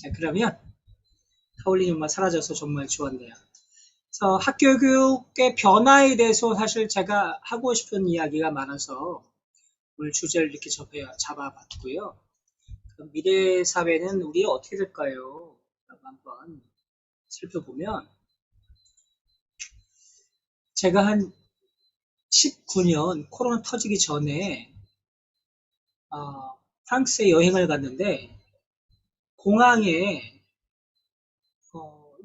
자, 그러면 타올린이 정말 사라져서 정말 좋았네요. 그래서 학교 교육의 변화에 대해서 사실 제가 하고 싶은 이야기가 많아서 오늘 주제를 이렇게 잡아봤고요. 그럼 미래 사회는 우리 어떻게 될까요? 라고 한번 살펴보면 제가 한 19년 코로나 터지기 전에 프랑스에 여행을 갔는데 공항에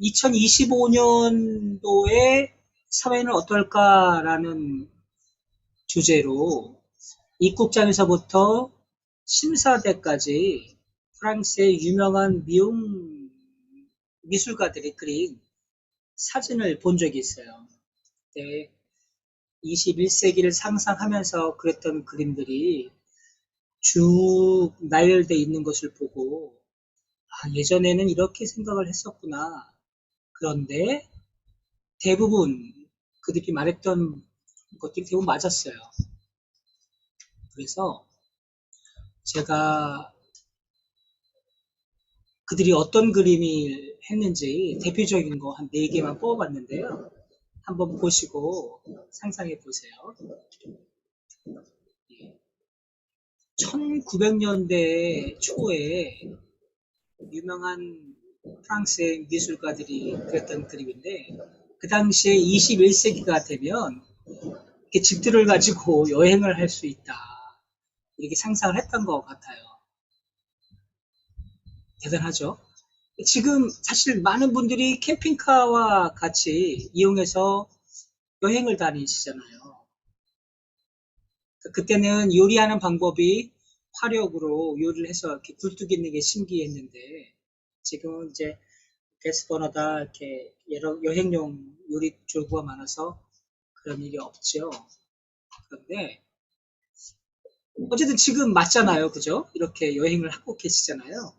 2025년도에 사회는 어떨까라는 주제로 입국장에서부터 심사대까지 프랑스의 유명한 미술가들이 그린 사진을 본 적이 있어요. 네, 21세기를 상상하면서 그렸던 그림들이 쭉 나열돼 있는 것을 보고 예전에는 이렇게 생각을 했었구나. 그런데 대부분 그들이 말했던 것들이 대부분 맞았어요. 그래서 제가 그들이 어떤 그림을 했는지 대표적인 거 한 4개만 뽑아봤는데요. 한번 보시고 상상해 보세요. 1900년대 초에 유명한 프랑스의 미술가들이 그렸던 그림인데 그 당시에 21세기가 되면 이렇게 집들을 가지고 여행을 할 수 있다. 이렇게 상상을 했던 것 같아요. 대단하죠? 지금 사실 많은 분들이 캠핑카와 같이 이용해서 여행을 다니시잖아요. 그때는 요리하는 방법이 화력으로 요리를 해서 이렇게 굴뚝 있는 게 신기했는데 지금은 이제 가스버너다 이렇게 여러 여행용 요리 조구가 많아서 그런 일이 없죠. 그런데 어쨌든 지금 맞잖아요, 그죠? 이렇게 여행을 하고 계시잖아요.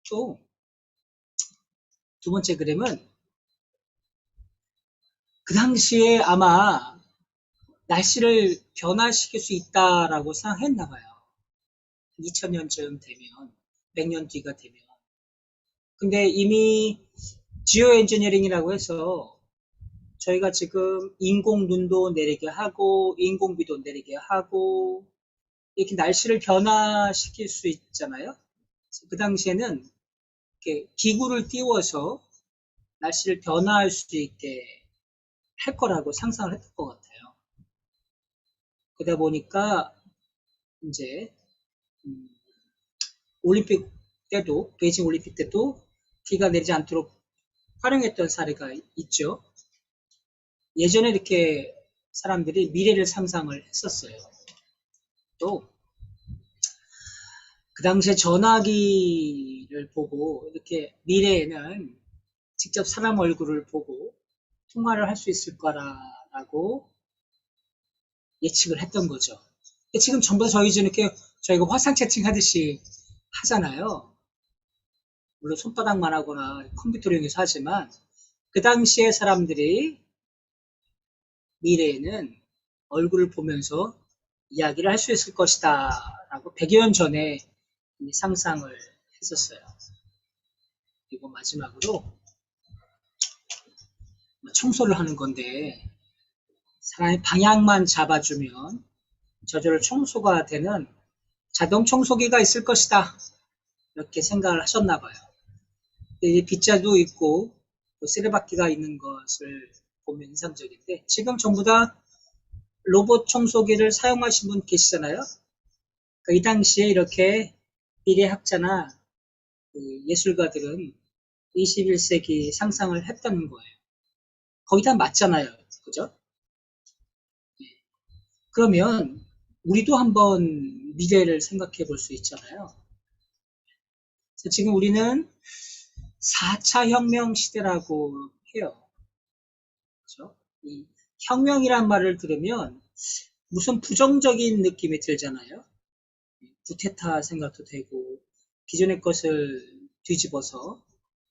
또 두 번째 그림은 그 당시에 아마 날씨를 변화시킬 수 있다라고 생각했나 봐요. 2000년쯤 되면, 100년 뒤가 되면. 근데 이미 지오 엔지니어링이라고 해서 저희가 지금 인공 눈도 내리게 하고, 인공비도 내리게 하고, 이렇게 날씨를 변화시킬 수 있잖아요. 그 당시에는 이렇게 기구를 띄워서 날씨를 변화할 수 있게 할 거라고 상상을 했던 것 같아요. 그러다 보니까 이제 음, 올림픽 때도 베이징 올림픽 때도 비가 내리지 않도록 활용했던 사례가 있죠. 예전에 이렇게 사람들이 미래를 상상을 했었어요. 또 그 당시에 전화기를 보고 이렇게 미래에는 직접 사람 얼굴을 보고 통화를 할 수 있을 거라고 예측을 했던 거죠. 지금 전부 다 저희가 화상 채팅하듯이 하잖아요. 물론 손바닥만 하거나 컴퓨터를 이용해서 하지만 그 당시에 사람들이 미래에는 얼굴을 보면서 이야기를 할 수 있을 것이다 라고 100여 년 전에 상상을 했었어요. 그리고 마지막으로 청소를 하는 건데 사람이 방향만 잡아주면 저절로 청소가 되는 자동 청소기가 있을 것이다 이렇게 생각을 하셨나 봐요. 빗자도 있고 쓰레받기가 있는 것을 보면 인상적인데 지금 전부 다 로봇 청소기를 사용하신 분 계시잖아요. 이 당시에 이렇게 미래학자나 예술가들은 21세기 상상을 했다는 거예요. 거의 다 맞잖아요. 그죠? 그러면 우리도 한번 미래를 생각해 볼 수 있잖아요. 지금 우리는 4차 혁명 시대라고 해요. 그죠? 이 혁명이란 말을 들으면 무슨 부정적인 느낌이 들잖아요. 구테타 생각도 되고 기존의 것을 뒤집어서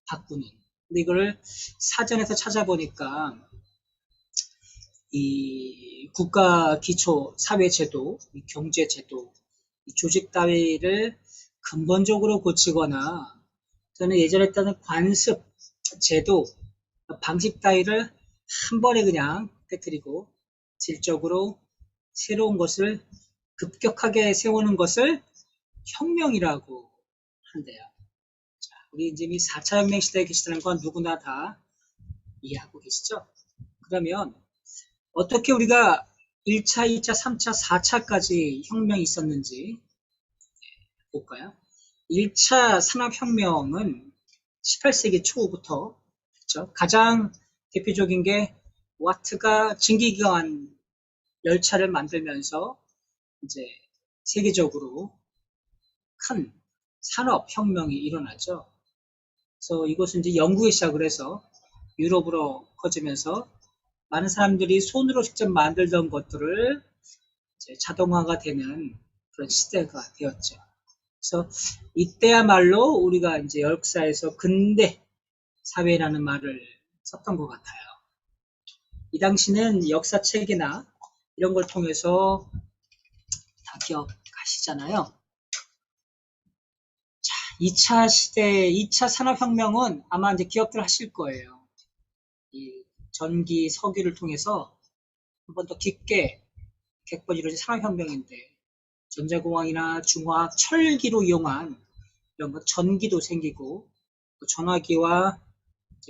바꾸는. 근데 이걸 사전에서 찾아보니까 이 국가 기초 사회제도, 이 경제제도, 이 조직 따위를 근본적으로 고치거나 저는 예전에 했던 관습, 제도, 방식 따위를 한 번에 그냥 깨뜨리고 질적으로 새로운 것을 급격하게 세우는 것을 혁명이라고 한대요. 자, 우리 이제 이 4차 혁명 시대에 계시다는 건 누구나 다 이해하고 계시죠? 그러면 어떻게 우리가 1차, 2차, 3차, 4차까지 혁명이 있었는지 볼까요? 1차 산업혁명은 18세기 초부터 그렇죠? 가장 대표적인 게 와트가 증기기관 열차를 만들면서 이제 세계적으로 큰 산업혁명이 일어나죠. 그래서 이것은 이제 영국에 시작을 해서 유럽으로 퍼지면서 많은 사람들이 손으로 직접 만들던 것들을 이제 자동화가 되는 그런 시대가 되었죠. 그래서 이때야말로 우리가 이제 역사에서 근대 사회라는 말을 썼던 것 같아요. 이 당시는 역사책이나 이런 걸 통해서 다 기억하시잖아요. 자, 2차 시대, 2차 산업혁명은 아마 이제 기억들 하실 거예요. 이 전기, 석유를 통해서 한 번 더 깊게 객번 이루어진 산업혁명인데 전자공학이나 중화학, 철기로 이용한 이런 것 전기도 생기고 전화기와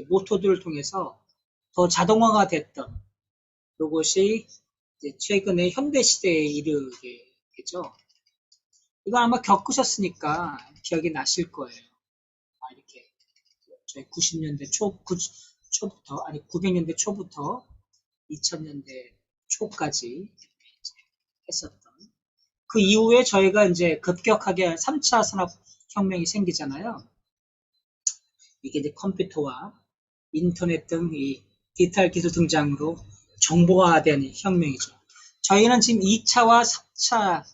모터들을 통해서 더 자동화가 됐던 이것이 이제 최근에 현대 시대에 이르게 되죠. 이거 아마 겪으셨으니까 기억이 나실 거예요. 이렇게 저희 90년대 초부터 아니 900년대 초부터 2000년대 초까지 했었던 그 이후에 저희가 이제 급격하게 3차 산업혁명이 생기잖아요. 이게 이제 컴퓨터와 인터넷 등 이 디지털 기술 등장으로 정보화된 혁명이죠. 저희는 지금 2차와 3차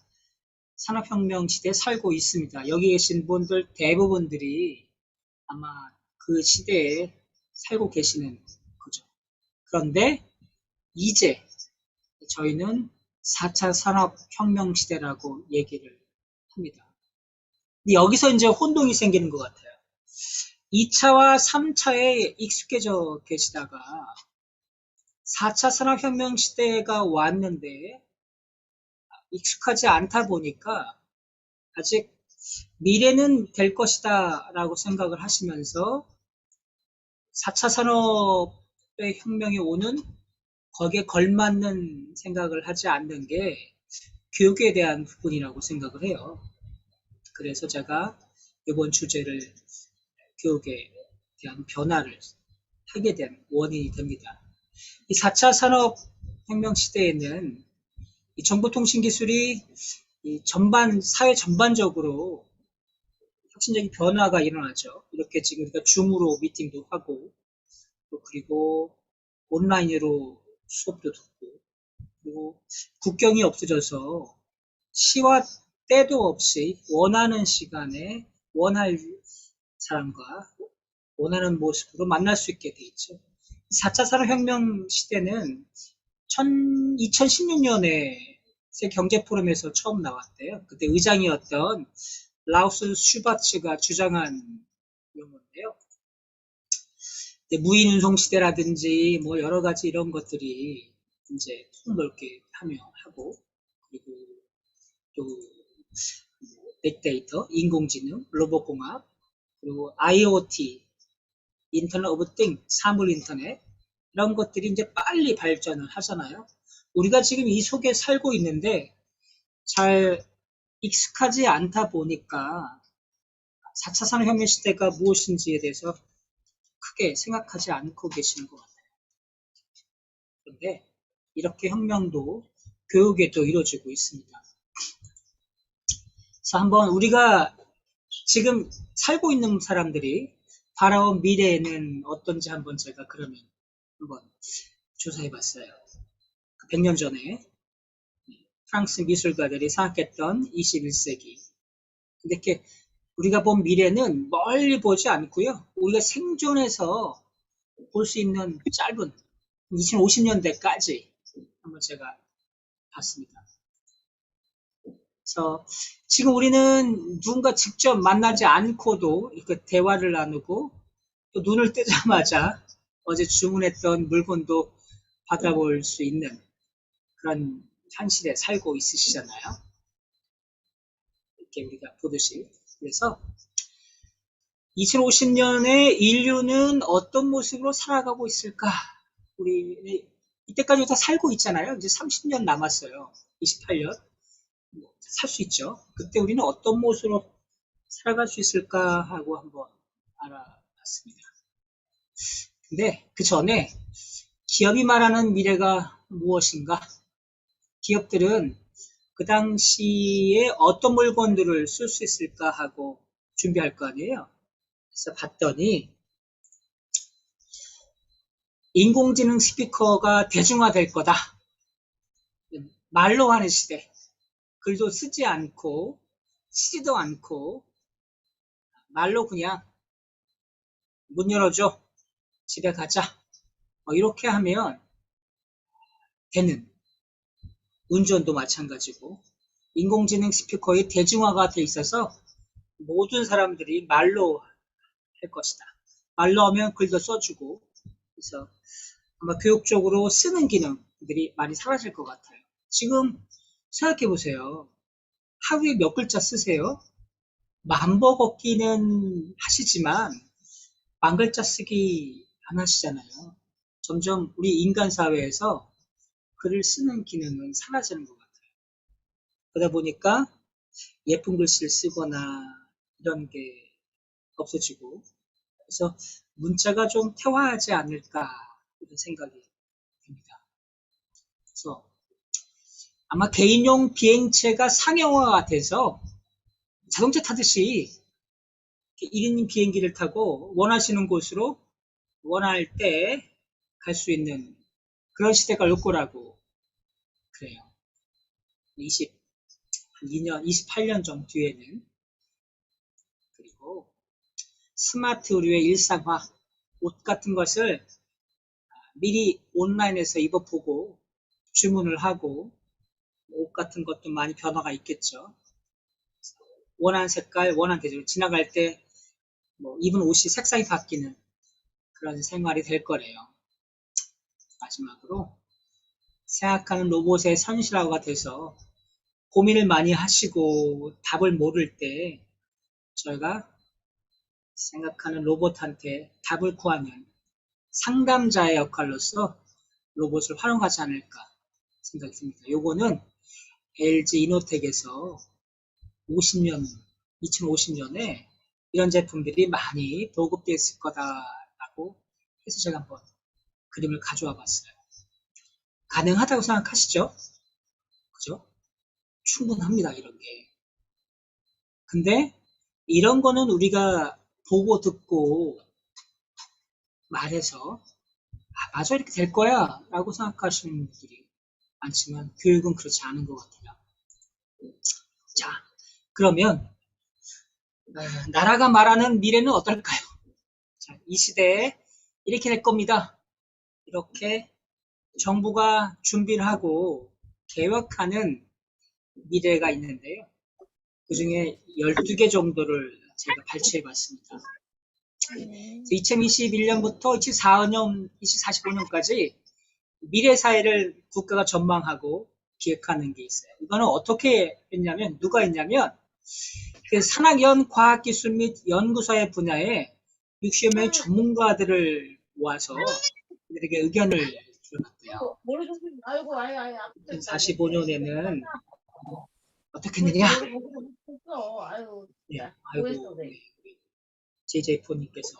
산업혁명 시대에 살고 있습니다. 여기 계신 분들 대부분들이 아마 그 시대에 살고 계시는 거죠. 그런데 이제 저희는 4차 산업혁명 시대라고 얘기를 합니다. 근데 여기서 이제 혼동이 생기는 것 같아요. 2차와 3차에 익숙해져 계시다가 4차 산업혁명 시대가 왔는데 익숙하지 않다 보니까 아직 미래는 될 것이다 라고 생각을 하시면서 4차 산업의 혁명이 오는 거기에 걸맞는 생각을 하지 않는 게 교육에 대한 부분이라고 생각을 해요. 그래서 제가 이번 주제를 교육에 대한 변화를 하게 된 원인이 됩니다. 이 4차 산업혁명 시대에는 이 정보통신기술이 이 사회 전반적으로 혁신적인 변화가 일어나죠. 이렇게 지금 우리가 줌으로 미팅도 하고, 그리고 온라인으로 수업도 듣고, 그리고 국경이 없어져서 시와 때도 없이 원하는 시간에 원할 사람과 원하는 모습으로 만날 수 있게 돼 있죠. 4차 산업혁명 시대는 2016년에 세계경제포럼에서 처음 나왔대요. 그때 의장이었던 라우스 슈바츠가 주장한 용어인데요. 무인운송 시대라든지 뭐 여러 가지 이런 것들이 이제 폭넓게 하고 그리고 또 빅데이터, 인공지능, 로봇공학, 그리고 IoT, 인터넷 오브 띵, 사물 인터넷 이런 것들이 이제 빨리 발전을 하잖아요. 우리가 지금 이 속에 살고 있는데 잘 익숙하지 않다 보니까 4차 산업혁명 시대가 무엇인지에 대해서 크게 생각하지 않고 계시는 것 같아요. 그런데 이렇게 혁명도 교육에도 이루어지고 있습니다. 그래서 한번 우리가 지금 살고 있는 사람들이 바라온 미래에는 어떤지 한번 제가 그러면 한번 조사해 봤어요. 100년 전에 프랑스 미술가들이 생각했던 21세기. 근데 이렇게 우리가 본 미래는 멀리 보지 않고요. 우리가 생존해서 볼 수 있는 짧은 2050년대까지 한번 제가 봤습니다. 그래서 지금 우리는 누군가 직접 만나지 않고도 이렇게 대화를 나누고 또 눈을 뜨자마자 어제 주문했던 물건도 받아볼 수 있는 그런 현실에 살고 있으시잖아요. 이렇게 우리가 보듯이. 그래서 2050년에 인류는 어떤 모습으로 살아가고 있을까? 우리 이때까지 다 살고 있잖아요. 이제 30년 남았어요. 28년. 살 수 있죠. 그때 우리는 어떤 모습으로 살아갈 수 있을까 하고 한번 알아봤습니다. 근데 그 전에 기업이 말하는 미래가 무엇인가? 기업들은 그 당시에 어떤 물건들을 쓸 수 있을까 하고 준비할 거 아니에요. 그래서 봤더니 인공지능 스피커가 대중화될 거다. 말로 하는 시대. 글도 쓰지 않고 치지도 않고 말로 그냥 문 열어줘. 집에 가자. 이렇게 하면 되는. 운전도 마찬가지고 인공지능 스피커의 대중화가 돼 있어서 모든 사람들이 말로 할 것이다. 말로 하면 글도 써주고 그래서 아마 교육적으로 쓰는 기능들이 많이 사라질 것 같아요. 지금 생각해 보세요. 하루에 몇 글자 쓰세요? 만보 걷기는 하시지만 만 글자 쓰기 안 하시잖아요. 점점 우리 인간 사회에서 글을 쓰는 기능은 사라지는 것 같아요. 그러다 보니까 예쁜 글씨를 쓰거나 이런 게 없어지고 그래서 문자가 좀 퇴화하지 않을까 이런 생각이 듭니다. 그래서 아마 개인용 비행체가 상용화가 돼서 자동차 타듯이 1인 비행기를 타고 원하시는 곳으로 원할 때 갈 수 있는 그런 시대가 올 거라고 그래요. 22년, 28년 정도 뒤에는. 그리고 스마트 의류의 일상화, 옷 같은 것을 미리 온라인에서 입어보고 주문을 하고 옷 같은 것도 많이 변화가 있겠죠. 원하는 색깔, 원하는 계절 지나갈 때 입은 옷이 색상이 바뀌는 그런 생활이 될 거래요. 마지막으로 생각하는 로봇의 선실화가 돼서 고민을 많이 하시고 답을 모를 때 저희가 생각하는 로봇한테 답을 구하는 상담자의 역할로서 로봇을 활용하지 않을까 생각이 듭니다. 요거는 LG 이노텍에서 50년, 2050년에 이런 제품들이 많이 보급되어 있을 거다라고 해서 제가 한번 그림을 가져와 봤어요. 가능하다고 생각하시죠? 그죠? 충분합니다, 이런 게. 근데 이런 거는 우리가 보고 듣고 말해서 맞아 이렇게 될 거야 라고 생각하시는 분들이 많지만 교육은 그렇지 않은 것 같아요. 자, 그러면 나라가 말하는 미래는 어떨까요? 자, 이 시대에 이렇게 될 겁니다. 이렇게 정부가 준비를 하고 계획하는 미래가 있는데요. 그 중에 12개 정도를 제가 발췌해 봤습니다. 2021년부터 2045년, 2045년까지 미래 사회를 국가가 전망하고 기획하는 게 있어요. 이거는 어떻게 했냐면, 누가 했냐면, 그 산학연 과학기술 및 연구사의 분야에 60여 명의 전문가들을 모아서 이들에게 의견을 들어봤대요. 45년에는 어떻게 했느냐? 네, 아이고, 네, JJ4님께서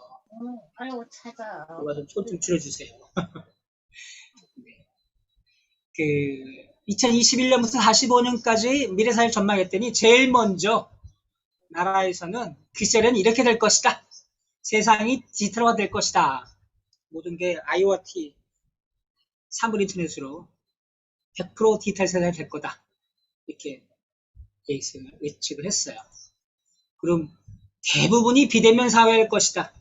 누가 좀 손 좀 줄여주세요. 네. 2021년부터 45년까지 미래사회를 전망했더니 제일 먼저 나라에서는 그 시절에는 이렇게 될 것이다. 세상이 디지털화 될 것이다. 모든 게 IoT, 사물 인터넷으로 100% 디지털 세상이 될 거다. 이렇게 예측을 했어요. 그럼 대부분이 비대면 사회일 것이다.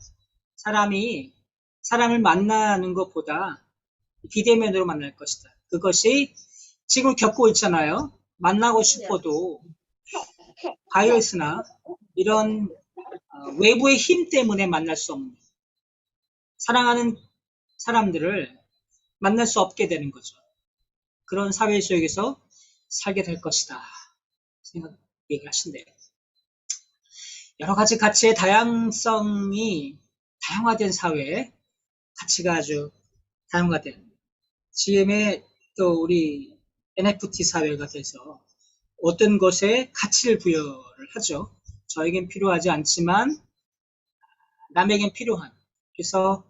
사람을 만나는 것보다 비대면으로 만날 것이다. 그것이 지금 겪고 있잖아요. 만나고 싶어도 바이러스나 이런 외부의 힘 때문에 만날 수 없는 사랑하는 사람들을 만날 수 없게 되는 거죠. 그런 사회 속에서 살게 될 것이다. 생각 얘기를 하신대요. 여러 가지 가치의 다양성이 다양화된 사회, 가치가 아주 다양화된 지금의 또 우리 NFT 사회가 돼서 어떤 것에 가치를 부여를 하죠. 저에겐 필요하지 않지만 남에겐 필요한. 그래서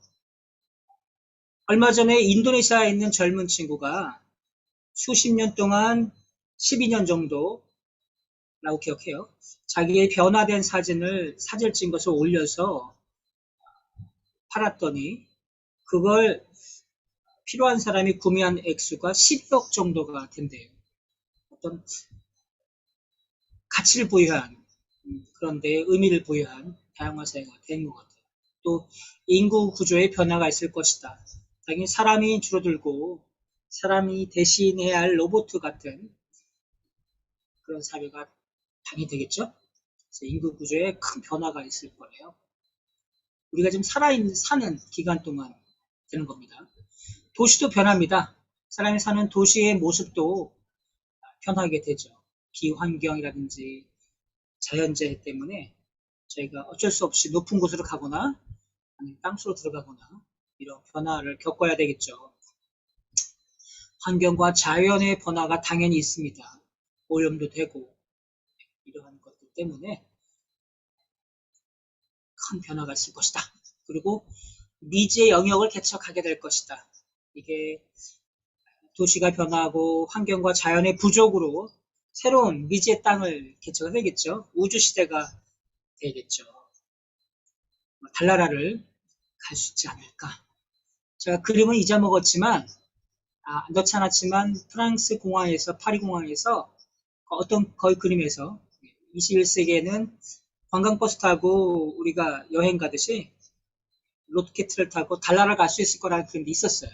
얼마 전에 인도네시아에 있는 젊은 친구가 수십 년 동안 12년 정도라고 기억해요. 자기의 변화된 사진을 사진 찍은 것을 올려서 팔았더니 그걸 필요한 사람이 구매한 액수가 10억 정도가 된대요. 어떤 가치를 부여한 그런데 의미를 부여한 다양한 사회가 된 것 같아요. 또 인구 구조의 변화가 있을 것이다. 당연히 사람이 줄어들고 사람이 대신해야 할 로봇 같은 그런 사회가 당연히 되겠죠. 그래서 인구 구조에 큰 변화가 있을 거예요. 우리가 지금 사는 기간 동안 되는 겁니다. 도시도 변합니다. 사람이 사는 도시의 모습도 변하게 되죠. 기환경이라든지 자연재해 때문에 저희가 어쩔 수 없이 높은 곳으로 가거나 아니면 땅속으로 들어가거나 이런 변화를 겪어야 되겠죠. 환경과 자연의 변화가 당연히 있습니다. 오염도 되고 이러한 것들 때문에 큰 변화가 있을 것이다. 그리고 미지의 영역을 개척하게 될 것이다. 이게 도시가 변화하고 환경과 자연의 부족으로 새로운 미지의 땅을 개척을 되겠죠. 우주시대가 되겠죠. 달나라를 갈 수 있지 않을까. 제가 그림은 잊어먹었지만 넣지 않았지만 프랑스 공항에서 파리 공항에서 어떤 거의 그림에서 21세기에는 관광버스 타고 우리가 여행 가듯이 로켓을 타고 달나라를 갈 수 있을 거라는 그림이 있었어요.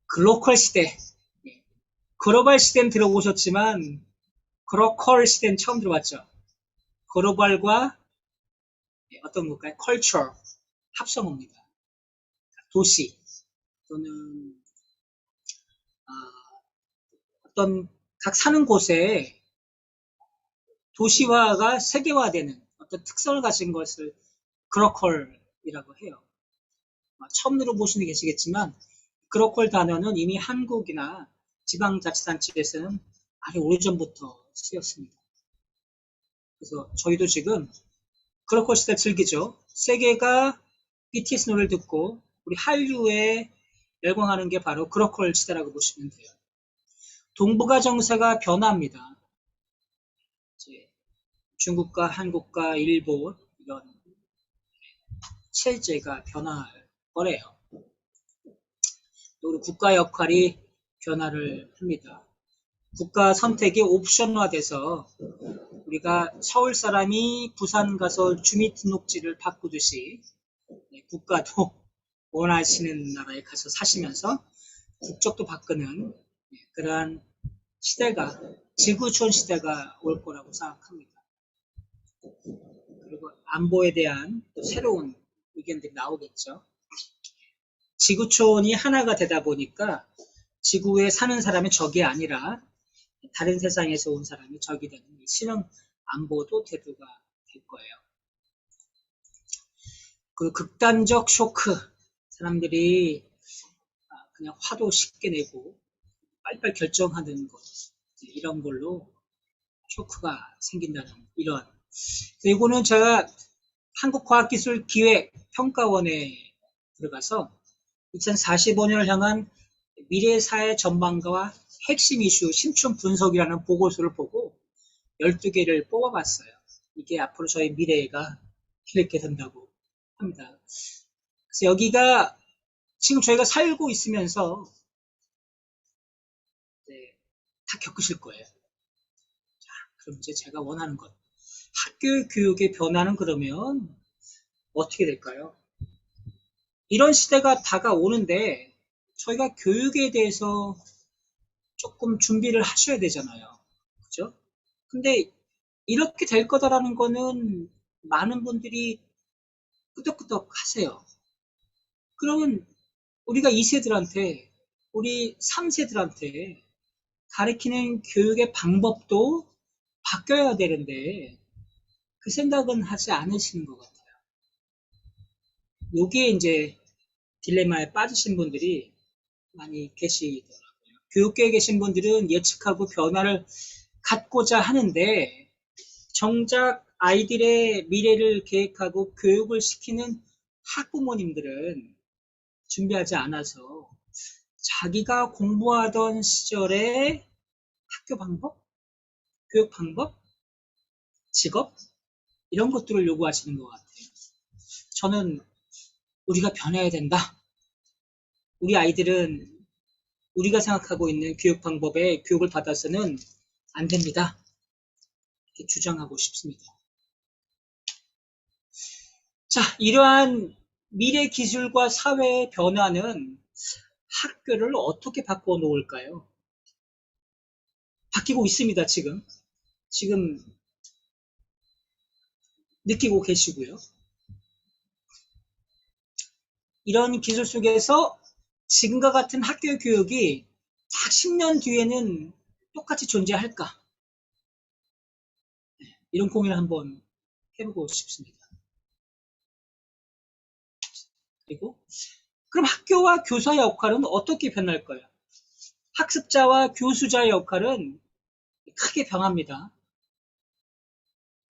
글로컬 시대, 글로벌 시대는 들어보셨지만 글로컬 시대는 처음 들어봤죠. 글로벌과 어떤 걸까요? 컬처, 합성어입니다. 도시 또는 어떤 각 사는 곳에 도시화가 세계화되는 어떤 특성을 가진 것을 글로컬이라고 해요. 처음 들어보시는 게 계시겠지만 글로컬 단어는 이미 한국이나 지방자치단체에서는 아주 오래전부터 쓰였습니다. 그래서 저희도 지금 글로컬 시대 즐기죠. 세계가 BTS 노래를 듣고 우리 한류에 열광하는 게 바로 글로컬 시대라고 보시면 돼요. 동북아 정세가 변화합니다. 중국과 한국과 일본 이런 체제가 변화할 거래요. 또 우리 국가 역할이 변화를 합니다. 국가 선택이 옵션화돼서 우리가 서울 사람이 부산 가서 주민등록지를 바꾸듯이 국가도 원하시는 나라에 가서 사시면서 국적도 바꾸는 그러한 시대가 지구촌 시대가 올 거라고 생각합니다. 그리고 안보에 대한 또 새로운 의견들이 나오겠죠. 지구촌이 하나가 되다 보니까 지구에 사는 사람이 적이 아니라 다른 세상에서 온 사람이 적이 되는 신흥 안보도 대두가 될 거예요. 그 극단적 쇼크, 사람들이 그냥 화도 쉽게 내고 빨리빨리 결정하는 것, 이런 걸로 쇼크가 생긴다는 이런. 이거는 제가 한국과학기술기획평가원에 들어가서 2045년을 향한 미래사회 전망과 핵심 이슈 심층 분석이라는 보고서를 보고 12개를 뽑아봤어요. 이게 앞으로 저희 미래가 이렇게 된다고 합니다. 그래서 여기가 지금 저희가 살고 있으면서 다 겪으실 거예요. 자, 그럼 이제 제가 원하는 것. 학교 교육의 변화는 그러면 어떻게 될까요? 이런 시대가 다가오는데 저희가 교육에 대해서 조금 준비를 하셔야 되잖아요. 그죠? 근데 이렇게 될 거다라는 거는 많은 분들이 끄덕끄덕 하세요. 그러면 우리가 2세들한테, 우리 3세들한테 가르치는 교육의 방법도 바뀌어야 되는데 그 생각은 하지 않으시는 것 같아요. 여기에 이제 딜레마에 빠지신 분들이 많이 계시더라고요. 교육계에 계신 분들은 예측하고 변화를 갖고자 하는데 정작 아이들의 미래를 계획하고 교육을 시키는 학부모님들은 준비하지 않아서 자기가 공부하던 시절의 학교 방법, 교육 방법, 직업 이런 것들을 요구하시는 것 같아요. 저는 우리가 변해야 된다. 우리 아이들은 우리가 생각하고 있는 교육 방법의 교육을 받아서는 안 됩니다. 이렇게 주장하고 싶습니다. 자, 이러한 미래 기술과 사회의 변화는 학교를 어떻게 바꿔 놓을까요? 바뀌고 있습니다, 지금. 지금 느끼고 계시고요. 이런 기술 속에서 지금과 같은 학교 교육이 딱 10년 뒤에는 똑같이 존재할까? 이런 고민을 한번 해보고 싶습니다. 그리고 그럼 학교와 교사의 역할은 어떻게 변할까요? 학습자와 교수자의 역할은 크게 변합니다.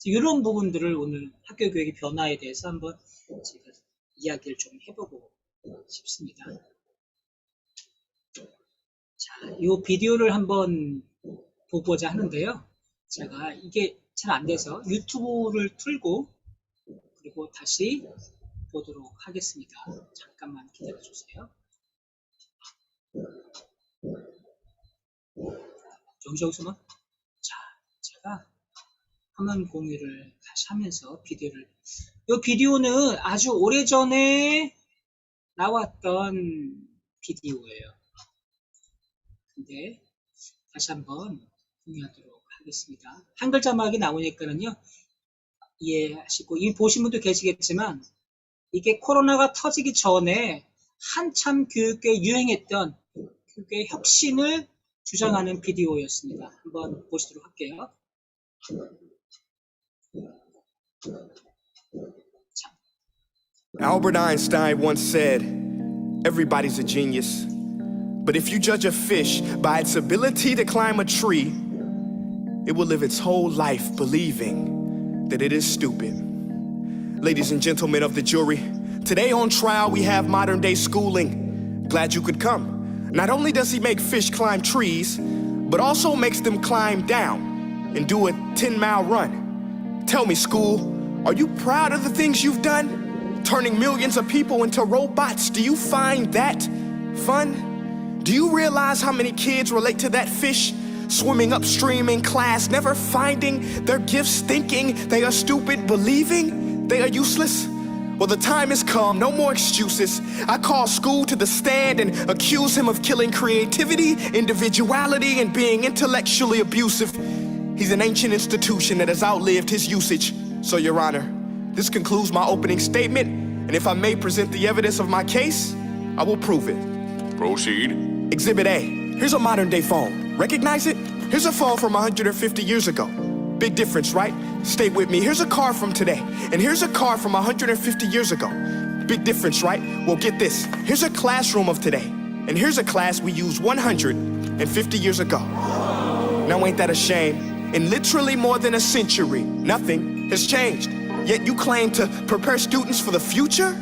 이런 부분들을 오늘 학교 교육의 변화에 대해서 한번 제가 이야기를 좀 해보고 싶습니다. 자, 이 비디오를 한번 보고자 하는데요. 제가 이게 잘 안 돼서 유튜브를 틀고 그리고 다시 보도록 하겠습니다. 잠깐만 기다려 주세요. 여기서만 자, 제가 화면 공유를 다시 하면서 비디오를 이 비디오는 아주 오래전에 나왔던 비디오예요. 근데 다시 한번 공유하도록 하겠습니다. 한글 자막이 나오니까는요 이해하시고 이미 보신 분도 계시겠지만 이게 코로나가 터지기 전에 한참 교육계에 유행했던 교육계의 혁신을 주장하는 비디오였습니다. 한번 보시도록 할게요. Albert Einstein once said, "Everybody's a genius, but if you judge a fish by its ability to climb a tree, it will live its whole life believing that it is stupid." Ladies and gentlemen of the jury, today on trial we have modern day schooling. Glad you could come. Not only does he make fish climb trees, but also makes them climb down and do a 10-mile run. Tell me, school, are you proud of the things you've done? Turning millions of people into robots, do you find that fun? Do you realize how many kids relate to that fish? Swimming upstream in class, never finding their gifts, thinking they are stupid, believing they are useless? Well, the time has come, no more excuses. I call school to the stand and accuse him of killing creativity, individuality, and being intellectually abusive. He's an ancient institution that has outlived his usage. So, Your Honor, this concludes my opening statement, and if I may present the evidence of my case, I will prove it. Proceed. Exhibit A. Here's a modern day phone. Recognize it? Here's a phone from 150 years ago. Big difference, right? Stay with me. Here's a car from today, and here's a car from 150 years ago. Big difference, right? Well, get this. Here's a classroom of today, and here's a class we used 150 years ago. Now, ain't that a shame? In literally more than a century, nothing has changed. Yet you claim to prepare students for the future?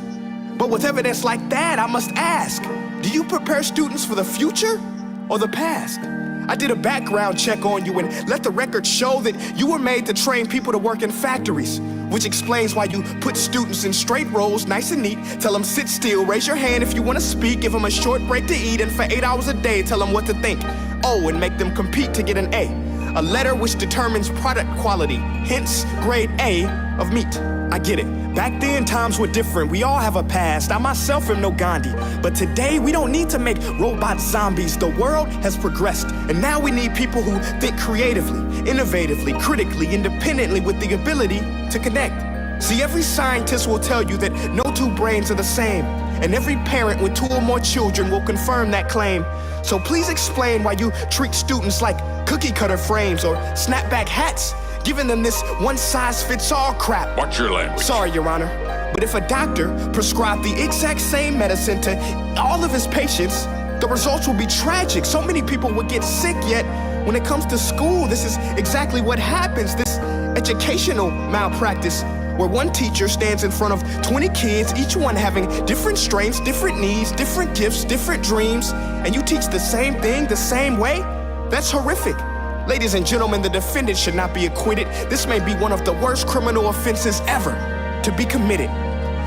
But with evidence like that, I must ask, do you prepare students for the future or the past? I did a background check on you and let the record show that you were made to train people to work in factories, which explains why you put students in straight rows, nice and neat, tell them sit still, raise your hand if you want to speak, give them a short break to eat, and for 8 hours a day, tell them what to think. Oh, and make them compete to get an A letter which determines product quality, hence grade A of meat. I get it. Back then, times were different. We all have a past. I myself am no Gandhi. But today, we don't need to make robot zombies. The world has progressed. And now we need people who think creatively, innovatively, critically, independently, with the ability to connect. See, every scientist will tell you that no two brains are the same. And every parent with 2 or more children will confirm that claim. So please explain why you treat students like cookie cutter frames or snapback hats, giving them this one-size-fits-all crap. Watch your language. Sorry, Your Honor. But if a doctor prescribed the exact same medicine to all of his patients, the results will be tragic. So many people would get sick, yet when it comes to school, this is exactly what happens. This educational malpractice, where one teacher stands in front of 20 kids, each one having different strengths, different needs, different gifts, different dreams, and you teach the same thing the same way? That's horrific. Ladies and gentlemen, the defendant should not be acquitted. This may be one of the worst criminal offenses ever to be committed.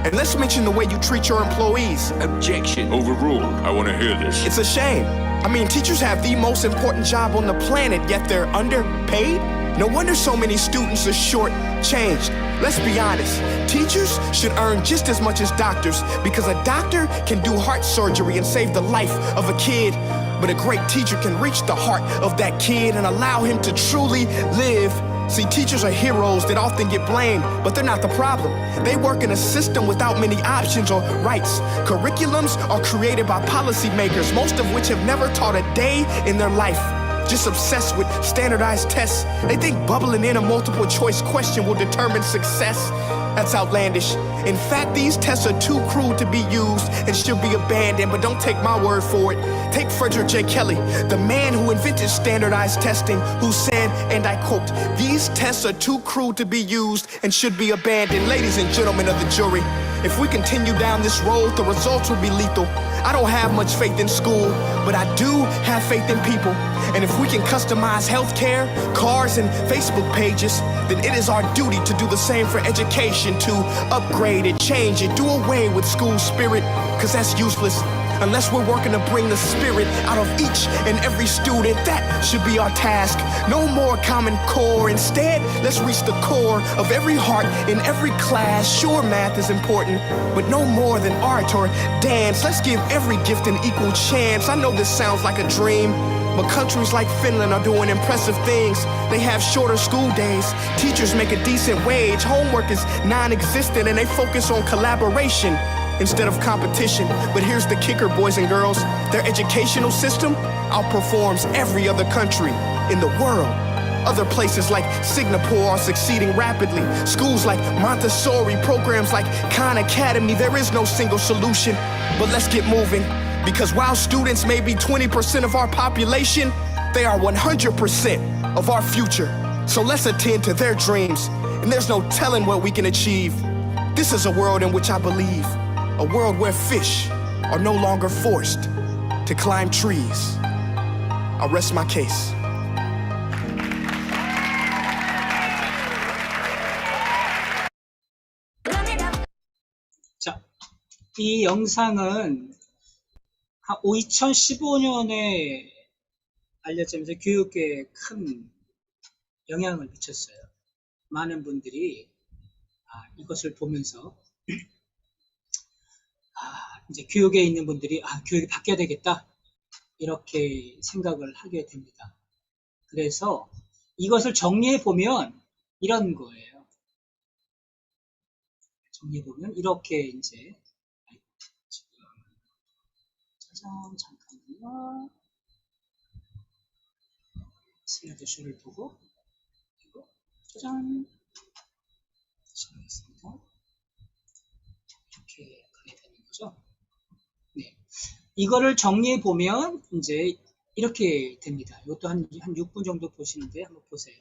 And let's mention the way you treat your employees. Objection. Overruled. I want to hear this. It's a shame. I mean, teachers have the most important job on the planet, yet they're underpaid? No wonder so many students are short-changed. Let's be honest, teachers should earn just as much as doctors, because a doctor can do heart surgery and save the life of a kid, but a great teacher can reach the heart of that kid and allow him to truly live. See, teachers are heroes that often get blamed, but they're not the problem. They work in a system without many options or rights. Curriculums are created by policymakers, most of which have never taught a day in their life. Just obsessed with standardized tests. They think bubbling in a multiple choice question will determine success. That's outlandish. In fact, these tests are too cruel to be used and should be abandoned, but don't take my word for it. Take Frederick J. Kelly, the man who invented standardized testing, who said, and I quote, "These tests are too cruel to be used and should be abandoned." Ladies and gentlemen of the jury, if we continue down this road, the results will be lethal. I don't have much faith in school, but I do have faith in people. And if we can customize healthcare, cars, and Facebook pages, then it is our duty to do the same for education, to upgrade it, change it, do away with school spirit, because that's useless. Unless we're working to bring the spirit out of each and every student, that should be our task. No more Common Core. Instead, let's reach the core of every heart in every class. Sure, math is important, but no more than art or dance. Let's give every gift an equal chance. I know this sounds like a dream, but countries like Finland are doing impressive things. They have shorter school days. Teachers make a decent wage. Homework is non-existent, and they focus on collaboration instead of competition. But here's the kicker, boys and girls. Their educational system outperforms every other country in the world. Other places like Singapore are succeeding rapidly. Schools like Montessori, programs like Khan Academy, there is no single solution. But let's get moving, because while students may be 20% of our population, they are 100% of our future. So let's attend to their dreams, and there's no telling what we can achieve. This is a world in which I believe. A world where fish are no longer forced to climb trees. I'll rest my case. 자, 이 영상은 2015년에 알려지면서 교육계에 큰 영향을 미쳤어요. 많은 분들이 이것을 보면서 이제 교육에 있는 분들이 교육이 바뀌어야 되겠다, 이렇게 생각을 하게 됩니다. 그래서 이것을 정리해 보면 이런 거예요. 정리해 보면 이렇게 이제 잠깐만요. 슬라이드 쇼를 보고 그리고 짜잔 시작하겠습니다. 이렇게 가게 되는 거죠. 네, 이거를 정리해 보면 이제 이렇게 됩니다. 이것도 한 6분 정도 보시는데 한번 보세요.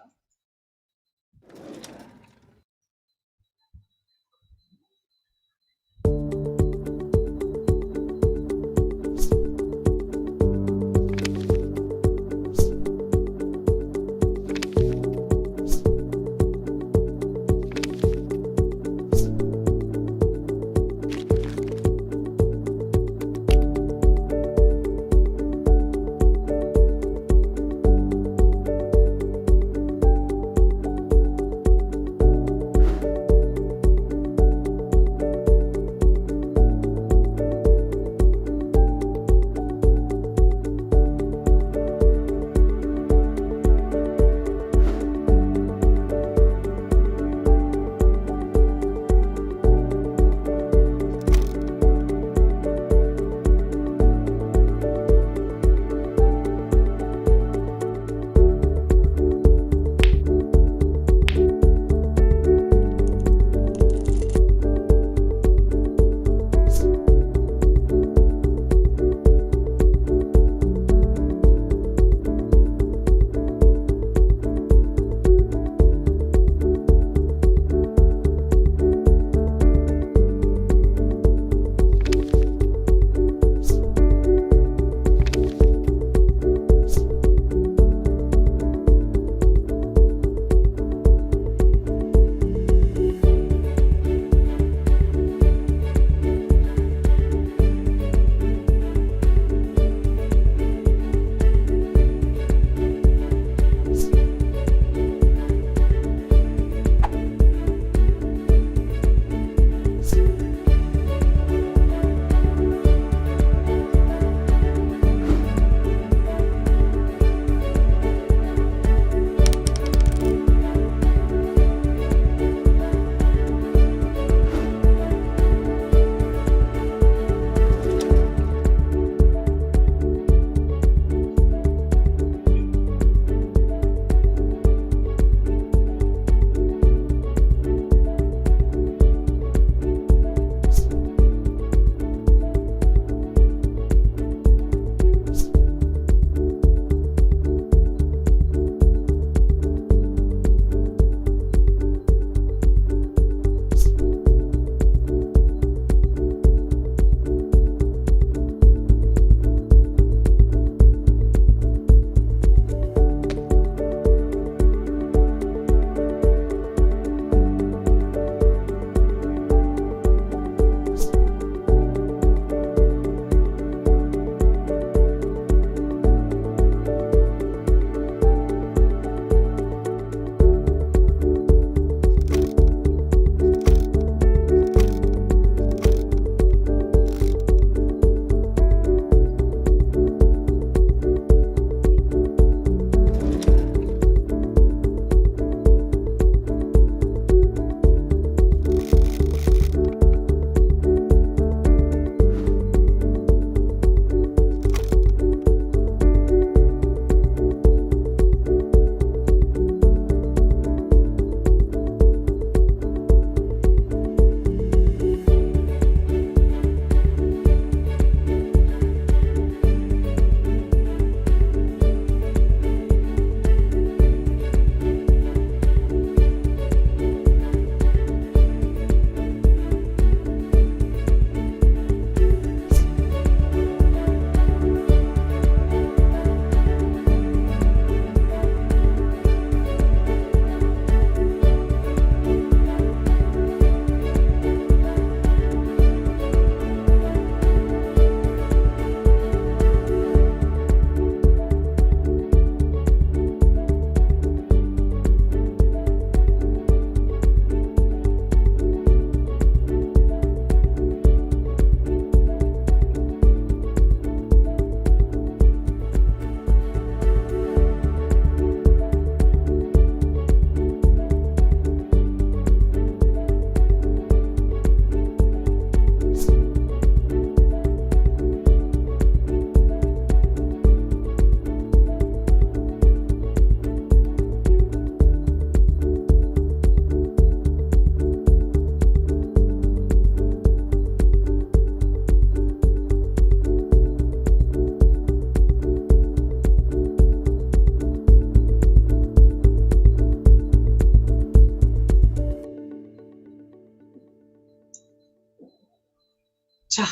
자,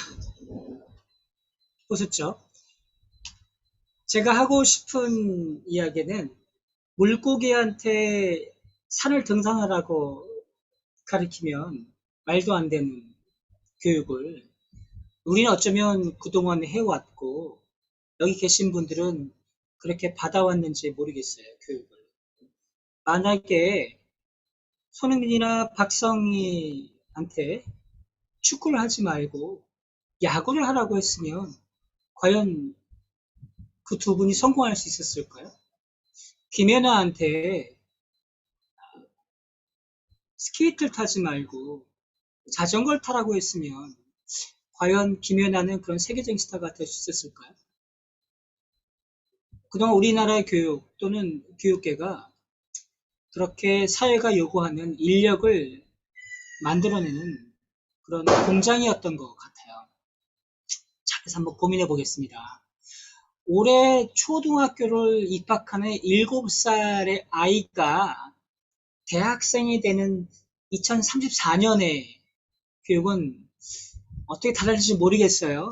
보셨죠? 제가 하고 싶은 이야기는 물고기한테 산을 등산하라고 가르치면 말도 안 되는 교육을 우리는 어쩌면 그동안 해왔고 여기 계신 분들은 그렇게 받아왔는지 모르겠어요, 교육을. 만약에 손흥민이나 박성희한테 축구를 하지 말고 야구를 하라고 했으면 과연 그 두 분이 성공할 수 있었을까요? 김연아한테 스케이트를 타지 말고 자전거를 타라고 했으면 과연 김연아는 그런 세계적인 스타가 될 수 있었을까요? 그동안 우리나라의 교육 또는 교육계가 그렇게 사회가 요구하는 인력을 만들어내는 그런 공장이었던 것 같아요. 자, 그래서 한번 고민해 보겠습니다. 올해 초등학교를 입학하는 7살의 아이가 대학생이 되는 2034년의 교육은 어떻게 달라질지 모르겠어요.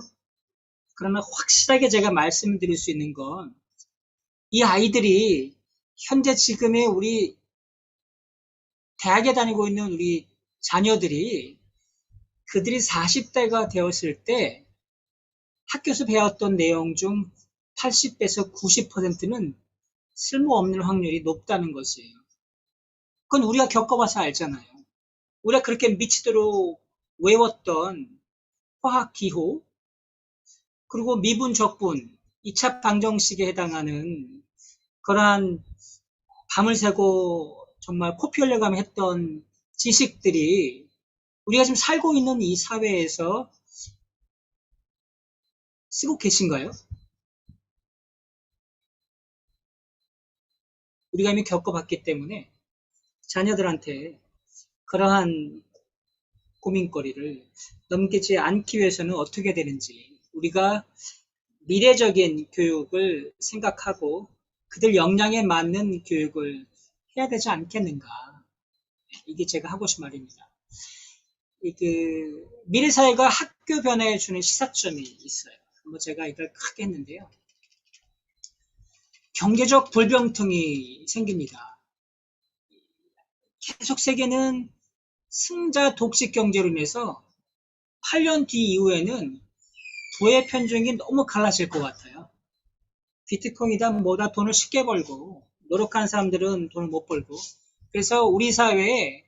그러나 확실하게 제가 말씀드릴 수 있는 건 이 아이들이 현재 지금의 우리 대학에 다니고 있는 우리 자녀들이 그들이 40대가 되었을 때 학교에서 배웠던 내용 중 80에서 90%는 쓸모없는 확률이 높다는 것이에요. 그건 우리가 겪어봐서 알잖아요. 우리가 그렇게 미치도록 외웠던 화학 기호, 그리고 미분, 적분, 2차 방정식에 해당하는 그러한 밤을 새고 정말 코피 흘려가며 했던 지식들이 우리가 지금 살고 있는 이 사회에서 쓰고 계신가요? 우리가 이미 겪어봤기 때문에 자녀들한테 그러한 고민거리를 넘기지 않기 위해서는 어떻게 되는지 우리가 미래적인 교육을 생각하고 그들 역량에 맞는 교육을 해야 되지 않겠는가. 이게 제가 하고 싶은 말입니다. 미래 사회가 학교 변화해 주는 시사점이 있어요. 한번 제가 이걸 크게 했는데요. 경제적 불평등이 생깁니다. 계속 세계는 승자 독식 경제로 인해서 8년 뒤 이후에는 부의 편중이 너무 갈라질 것 같아요. 비트코인이다 뭐다 돈을 쉽게 벌고 노력하는 사람들은 돈을 못 벌고 그래서 우리 사회에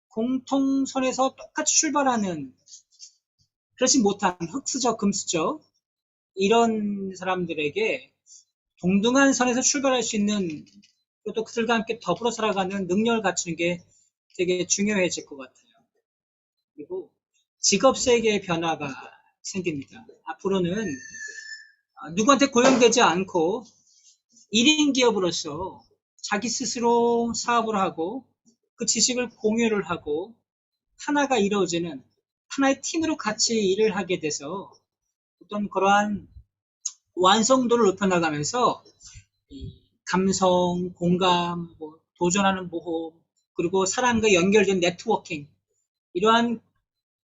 공통선에서 똑같이 출발하는 그렇지 못한 흑수저 금수저 이런 사람들에게 동등한 선에서 출발할 수 있는 또 그들과 함께 더불어 살아가는 능력을 갖추는 게 되게 중요해질 것 같아요. 그리고 직업 세계의 변화가 생깁니다. 앞으로는 누구한테 고용되지 않고 1인 기업으로서 자기 스스로 사업을 하고 그 지식을 공유를 하고 하나가 이루어지는 하나의 팀으로 같이 일을 하게 돼서 어떤 그러한 완성도를 높여나가면서 감성, 공감, 도전하는 모험, 그리고 사람과 연결된 네트워킹 이러한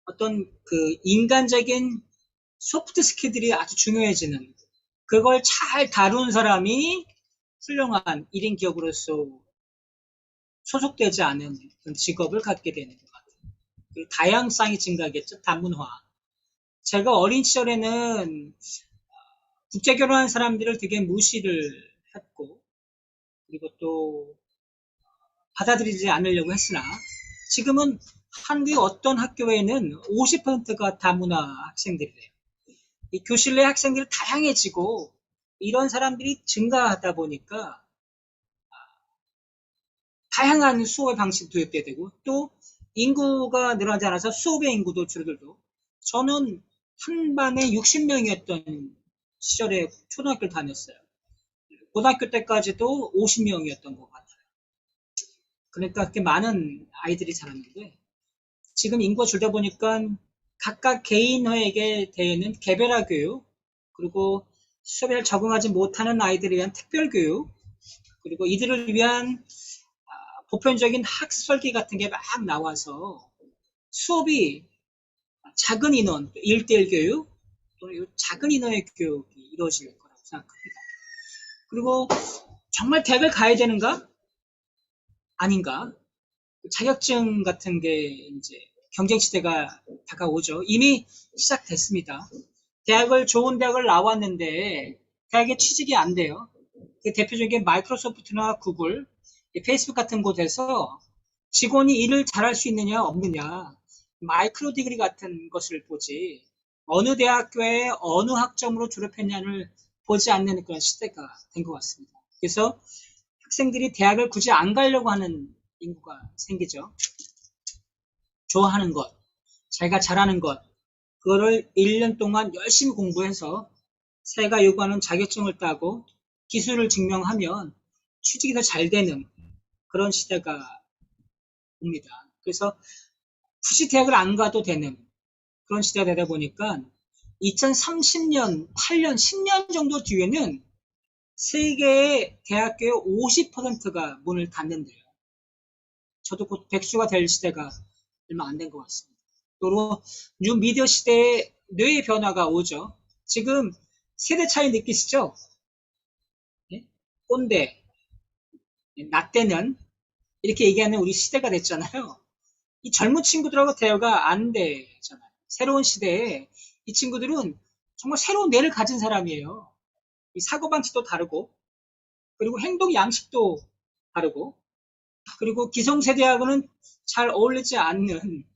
어떤 그 인간적인 소프트 스킬들이 아주 중요해지는 그걸 잘 다룬 사람이 훌륭한 1인 기업으로서 소속되지 않은 그런 직업을 갖게 되는 것 같아요. 그리고 다양성이 증가하겠죠. 다문화. 제가 어린 시절에는 국제 결혼한 사람들을 되게 무시를 했고 그리고 또 받아들이지 않으려고 했으나 지금은 한국의 어떤 학교에는 50%가 다문화 학생들이래요. 이 교실 내 학생들이 다양해지고 이런 사람들이 증가하다 보니까 다양한 수업의 방식이 도입돼야 되고 또 인구가 늘어나지 않아서 수업의 인구도 줄어들고 저는 한 반에 60명이었던 시절에 초등학교를 다녔어요. 고등학교 때까지도 50명이었던 것 같아요. 그러니까 그렇게 많은 아이들이 자랐는데 지금 인구가 줄다 보니까 각각 개인에게 대해는 개별화 교육 그리고 수업에 적응하지 못하는 아이들에 위한 특별 교육 그리고 이들을 위한 보편적인 학습 설계 같은 게 막 나와서 수업이 작은 인원, 1대1 교육, 또는 작은 인원의 교육이 이루어질 거라고 생각합니다. 그리고 정말 대학을 가야 되는가? 아닌가? 자격증 같은 게 이제 경쟁 시대가 다가오죠. 이미 시작됐습니다. 좋은 대학을 나왔는데 대학에 취직이 안 돼요. 대표적인 마이크로소프트나 구글, 페이스북 같은 곳에서 직원이 일을 잘할 수 있느냐 없느냐, 마이크로 디그리 같은 것을 보지 어느 대학교에 어느 학점으로 졸업했냐를 보지 않는 그런 시대가 된 것 같습니다. 그래서 학생들이 대학을 굳이 안 가려고 하는 인구가 생기죠. 좋아하는 것, 자기가 잘하는 것, 그거를 1년 동안 열심히 공부해서 사회가 요구하는 자격증을 따고 기술을 증명하면 취직이 더 잘 되는 그런 시대가 옵니다. 그래서 굳이 대학을 안 가도 되는 그런 시대가 되다 보니까 2030년, 8년, 10년 정도 뒤에는 세계의 대학교의 50%가 문을 닫는데요. 저도 곧 백수가 될 시대가 얼마 안 된 것 같습니다. 또 뉴 미디어 시대에 뇌의 변화가 오죠. 지금 세대 차이 느끼시죠? 네? 꼰대, 나 때는 이렇게 얘기하는 우리 시대가 됐잖아요. 이 젊은 친구들하고 대화가 안 되잖아요. 새로운 시대에 이 친구들은 정말 새로운 뇌를 가진 사람이에요. 이 사고방식도 다르고, 그리고 행동 양식도 다르고, 그리고 기성세대하고는 잘 어울리지 않는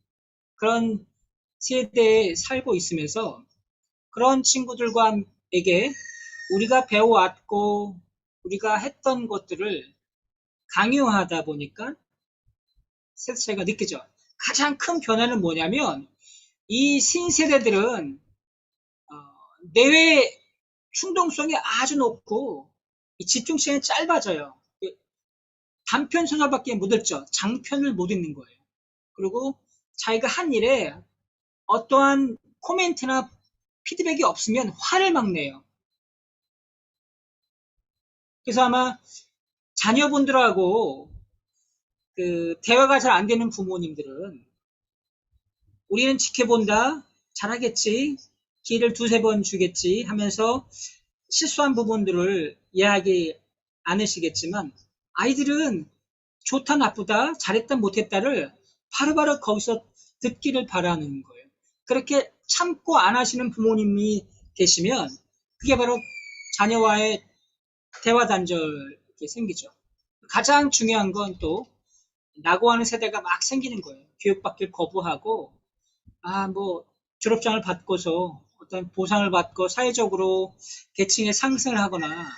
그런 세대에 살고 있으면서 그런 친구들과에게 우리가 배워왔고 우리가 했던 것들을 강요하다 보니까 세대 차이가 느껴져. 가장 큰 변화는 뭐냐면 이 신세대들은 내외 충동성이 아주 높고 이 집중 시간이 짧아져요. 단편 소설밖에 못 읽죠. 장편을 못 읽는 거예요. 그리고 자기가 한 일에 어떠한 코멘트나 피드백이 없으면 화를 막 내요. 그래서 아마 자녀분들하고 대화가 잘 안 되는 부모님들은 우리는 지켜본다, 잘하겠지, 기회를 두세 번 주겠지 하면서 실수한 부분들을 이해하기 않으시겠지만 아이들은 좋다, 나쁘다, 잘했다, 못했다를 바로바로 거기서 듣기를 바라는 거예요. 그렇게 참고 안 하시는 부모님이 계시면 그게 바로 자녀와의 대화 단절이 생기죠. 가장 중요한 건 또 낙오하는 세대가 막 생기는 거예요. 교육받기를 거부하고 졸업장을 받고서 어떤 보상을 받고 사회적으로 계층의 상승을 하거나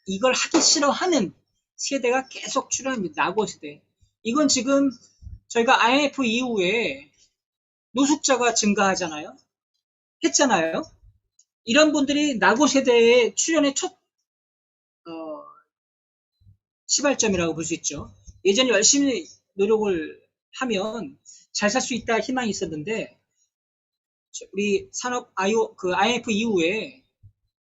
이걸 하기 싫어하는 세대가 계속 출현합니다. 낙오 세대. 이건 지금 저희가 IMF 이후에 노숙자가 증가하잖아요. 했잖아요. 이런 분들이 낙오 세대의 출현의 첫 시발점이라고 볼 수 있죠. 예전에 열심히 노력을 하면 잘 살 수 있다 희망이 있었는데 우리 IMF 이후에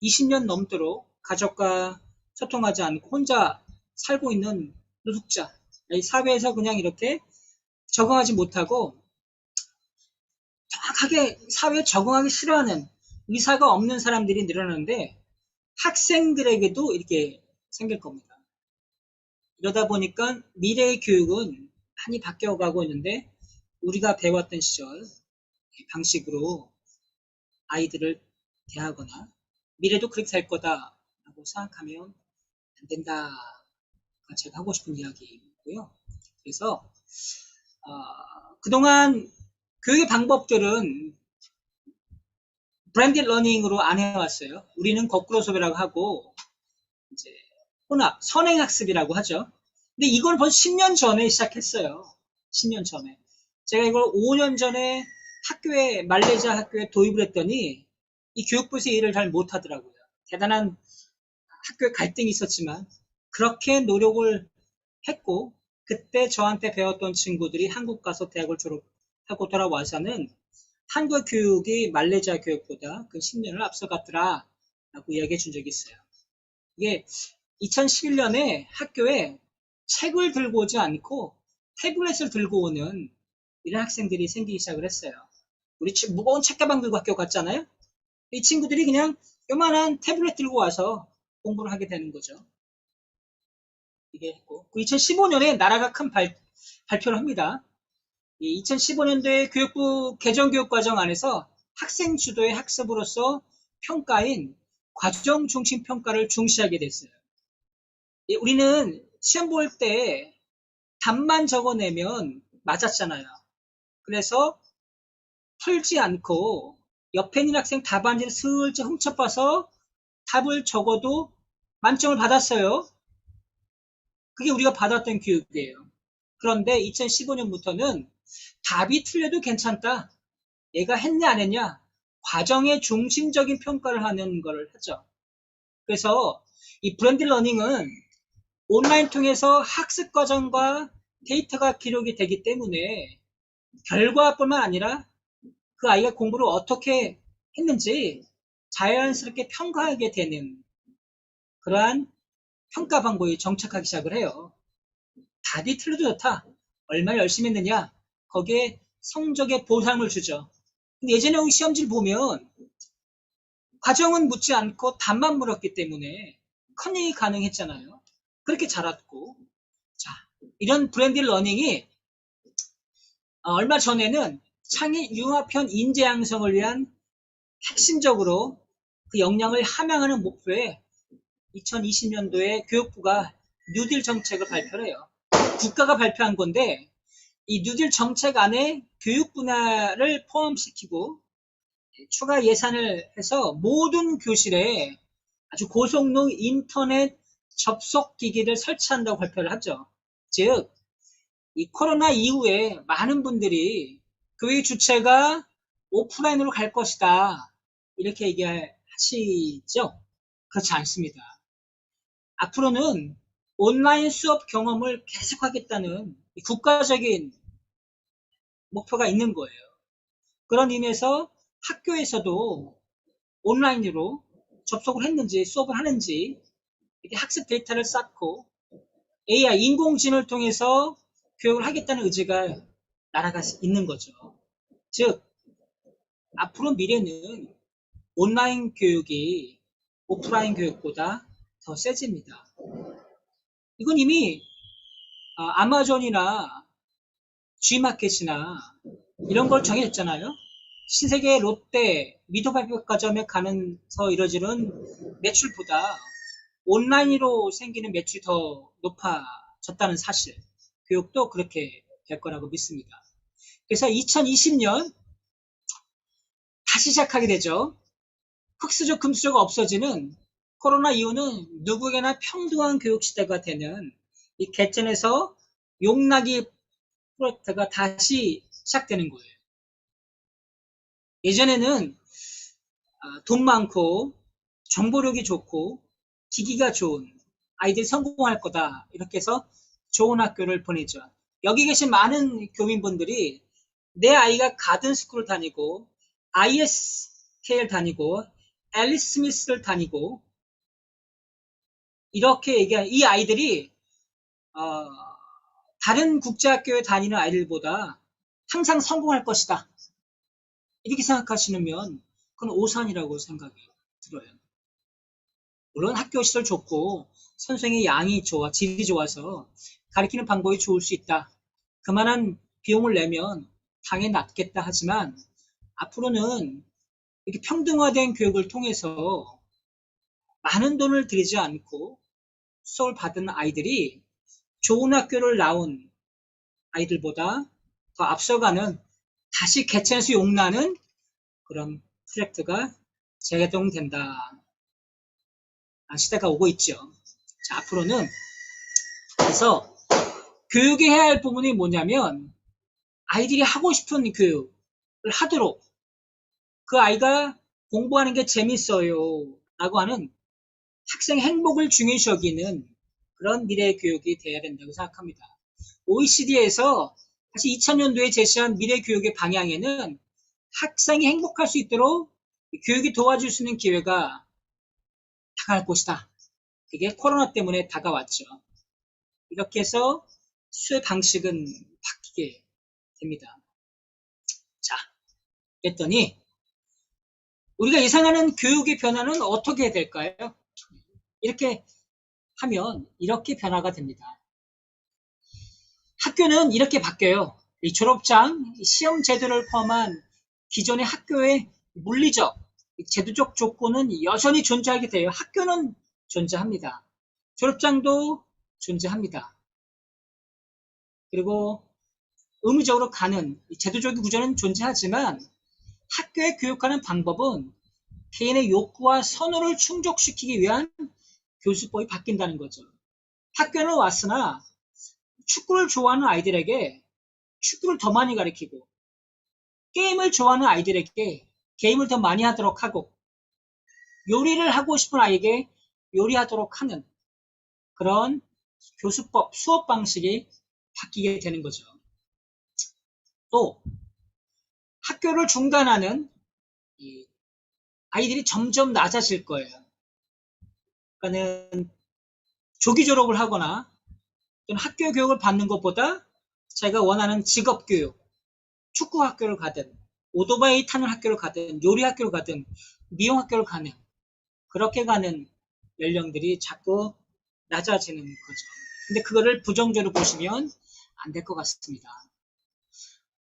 20년 넘도록 가족과 소통하지 않고 혼자 살고 있는 노숙자, 이 사회에서 그냥 이렇게 적응하지 못하고 정확하게 사회에 적응하기 싫어하는 의사가 없는 사람들이 늘어나는데 학생들에게도 이렇게 생길 겁니다. 이러다 보니까 미래의 교육은 많이 바뀌어가고 있는데 우리가 배웠던 시절 방식으로 아이들을 대하거나 미래도 그렇게 살 거다라고 생각하면 안 된다가 제가 하고 싶은 이야기이고요. 그래서 그동안 교육의 방법들은 브랜디드 러닝으로 안 해왔어요. 우리는 거꾸로 수업이라고 하고 이제 혼합, 선행학습이라고 하죠. 근데 이걸 벌써 10년 전에 시작했어요. 10년 전에. 제가 이걸 5년 전에 말레이시아 학교에 도입을 했더니 이 교육부에서 일을 잘 못하더라고요. 대단한 학교에 갈등이 있었지만 그렇게 노력을 했고 그때 저한테 배웠던 친구들이 한국 가서 대학을 졸업하고 돌아와서는 한국 교육이 말레이시아 교육보다 그 10년을 앞서갔더라 라고 이야기해 준 적이 있어요. 이게 2011년에 학교에 책을 들고 오지 않고 태블릿을 들고 오는 이런 학생들이 생기기 시작을 했어요. 우리 무거운 책가방 들고 학교 갔잖아요. 이 친구들이 그냥 요만한 태블릿 들고 와서 공부를 하게 되는 거죠. 이게 했고, 2015년에 나라가 큰 발표를 합니다. 이 2015년도에 교육부 개정교육과정 안에서 학생 주도의 학습으로서 평가인 과정 중심 평가를 중시하게 됐어요. 우리는 시험 볼 때 답만 적어내면 맞았잖아요. 그래서 풀지 않고 옆에 있는 학생 답안지를 슬쩍 훔쳐봐서 답을 적어도 만점을 받았어요. 그게 우리가 받았던 교육이에요. 그런데 2015년부터는 답이 틀려도 괜찮다. 얘가 했냐 안 했냐. 과정의 중심적인 평가를 하는 걸 하죠. 그래서 이 브랜드 러닝은 온라인 통해서 학습 과정과 데이터가 기록이 되기 때문에 결과뿐만 아니라 그 아이가 공부를 어떻게 했는지 자연스럽게 평가하게 되는 그러한 평가 방법이 정착하기 시작을 해요. 답이 틀려도 좋다. 얼마나 열심히 했느냐. 거기에 성적의 보상을 주죠. 근데 예전에 우리 시험지를 보면 과정은 묻지 않고 답만 물었기 때문에 커닝이 가능했잖아요. 그렇게 자랐고. 자, 이런 브랜드 러닝이 얼마 전에는 창의 융합형 인재 양성을 위한 핵심적으로 그 역량을 함양하는 목표에 2020년도에 교육부가 뉴딜 정책을 발표를 해요. 국가가 발표한 건데 이 뉴딜 정책 안에 교육 분야를 포함시키고 추가 예산을 해서 모든 교실에 아주 고성능 인터넷 접속 기기를 설치한다고 발표를 하죠. 즉, 이 코로나 이후에 많은 분들이 교육 주체가 오프라인으로 갈 것이다. 이렇게 얘기하시죠? 그렇지 않습니다. 앞으로는 온라인 수업 경험을 계속하겠다는 국가적인 목표가 있는 거예요. 그런 의미에서 학교에서도 온라인으로 접속을 했는지 수업을 하는지 이렇게 학습 데이터를 쌓고 AI, 인공지능을 통해서 교육을 하겠다는 의지가 날아가 있는 거죠. 즉, 앞으로 미래는 온라인 교육이 오프라인 교육보다 더 세집니다. 이건 이미 아마존이나 G마켓이나 이런 걸 정해졌잖아요. 신세계 롯데, 미도백화점에 가면서 이뤄지는 매출보다 온라인으로 생기는 매출이 더 높아졌다는 사실. 교육도 그렇게 될 거라고 믿습니다. 그래서 2020년 다시 시작하게 되죠. 흑수저, 금수저가 없어지는 코로나 이후는 누구에게나 평등한 교육 시대가 되는 이 개천에서 용나기 프로젝트가 다시 시작되는 거예요. 예전에는 돈 많고 정보력이 좋고 기기가 좋은 아이들이 성공할 거다 이렇게 해서 좋은 학교를 보내죠. 여기 계신 많은 교민분들이 내 아이가 가든스쿨을 다니고 ISK를 다니고 앨리스 스미스를 다니고 이렇게 얘기한 이 아이들이 다른 국제학교에 다니는 아이들보다 항상 성공할 것이다. 이렇게 생각하시면 그건 오산이라고 생각이 들어요. 물론 학교 시설 좋고 선생의 양이 좋아, 질이 좋아서 가르치는 방법이 좋을 수 있다. 그만한 비용을 내면 당연히 낫겠다 하지만 앞으로는 이렇게 평등화된 교육을 통해서 많은 돈을 들이지 않고 수업을 받은 아이들이 좋은 학교를 나온 아이들보다 더 앞서가는 다시 개천에서 용나는 그런 프로젝트가 재개동된다. 시대가 오고 있죠. 자, 앞으로는 그래서 교육이 해야 할 부분이 뭐냐면 아이들이 하고 싶은 교육을 하도록 그 아이가 공부하는 게 재밌어요 라고 하는 학생 행복을 중요시 여기는 그런 미래 교육이 돼야 된다고 생각합니다. OECD에서 사실 2000년도에 제시한 미래 교육의 방향에는 학생이 행복할 수 있도록 교육이 도와줄 수 있는 기회가 다가갈 것이다. 그게 코로나 때문에 다가왔죠. 이렇게 해서 수의 방식은 바뀌게 됩니다. 자, 그랬더니 우리가 예상하는 교육의 변화는 어떻게 될까요? 이렇게 하면 이렇게 변화가 됩니다. 학교는 이렇게 바뀌어요. 이 졸업장, 시험 제도를 포함한 기존의 학교의 물리적, 제도적 조건은 여전히 존재하게 돼요. 학교는 존재합니다. 졸업장도 존재합니다. 그리고 의무적으로 가는 제도적인 구조는 존재하지만 학교에 교육하는 방법은 개인의 욕구와 선호를 충족시키기 위한 교수법이 바뀐다는 거죠. 학교는 왔으나 축구를 좋아하는 아이들에게 축구를 더 많이 가르치고 게임을 좋아하는 아이들에게 게임을 더 많이 하도록 하고 요리를 하고 싶은 아이에게 요리하도록 하는 그런 교수법, 수업 방식이 바뀌게 되는 거죠. 또 학교를 중단하는 아이들이 점점 낮아질 거예요. 그러니까는 조기 졸업을 하거나 학교 교육을 받는 것보다 자기가 원하는 직업 교육, 축구 학교를 가든 오토바이 타는 학교를 가든 요리 학교를 가든 미용 학교를 가는 그렇게 가는 연령들이 자꾸 낮아지는 거죠. 근데 그거를 부정적으로 보시면 안 될 것 같습니다.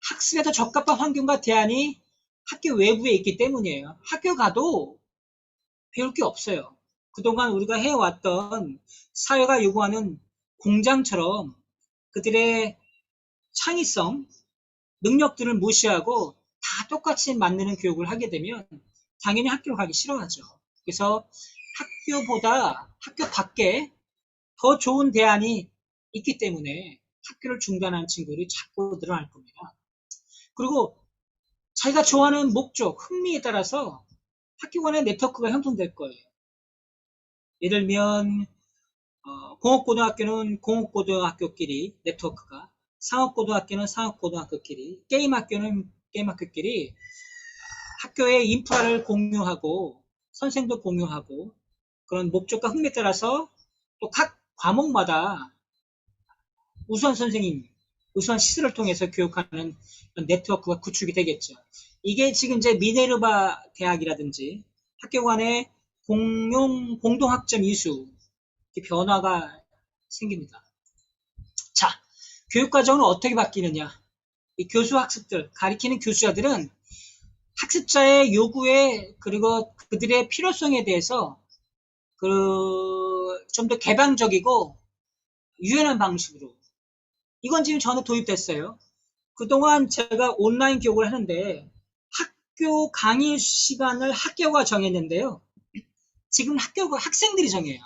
학습에 더 적합한 환경과 대안이 학교 외부에 있기 때문이에요. 학교 가도 배울 게 없어요. 그동안 우리가 해왔던 사회가 요구하는 공장처럼 그들의 창의성, 능력들을 무시하고 다 똑같이 만드는 교육을 하게 되면 당연히 학교를 가기 싫어하죠. 그래서 학교보다 학교 밖에 더 좋은 대안이 있기 때문에 학교를 중단하는 친구들이 자꾸 늘어날 겁니다. 그리고 자기가 좋아하는 목적, 흥미에 따라서 학교 간의 네트워크가 형성될 거예요. 예를 들면 공업고등학교는 공업고등학교끼리 네트워크가, 상업고등학교는 상업고등학교끼리, 게임학교는 게임학교끼리 학교의 인프라를 공유하고 선생도 공유하고 그런 목적과 흥미에 따라서 또 각 과목마다 우수한 선생님, 우수한 시설을 통해서 교육하는 네트워크가 구축이 되겠죠. 이게 지금 이제 미네르바 대학이라든지 학교 간의 공동학점 이수 변화가 생깁니다. 자, 교육과정은 어떻게 바뀌느냐? 이 교수 학습들, 가리키는 교수자들은 학습자의 요구에 그리고 그들의 필요성에 대해서 좀 더 개방적이고 유연한 방식으로 이건 지금 전에 도입됐어요. 그동안 제가 온라인 교육을 하는데 학교 강의 시간을 학교가 정했는데요. 지금 학생들이 정해요.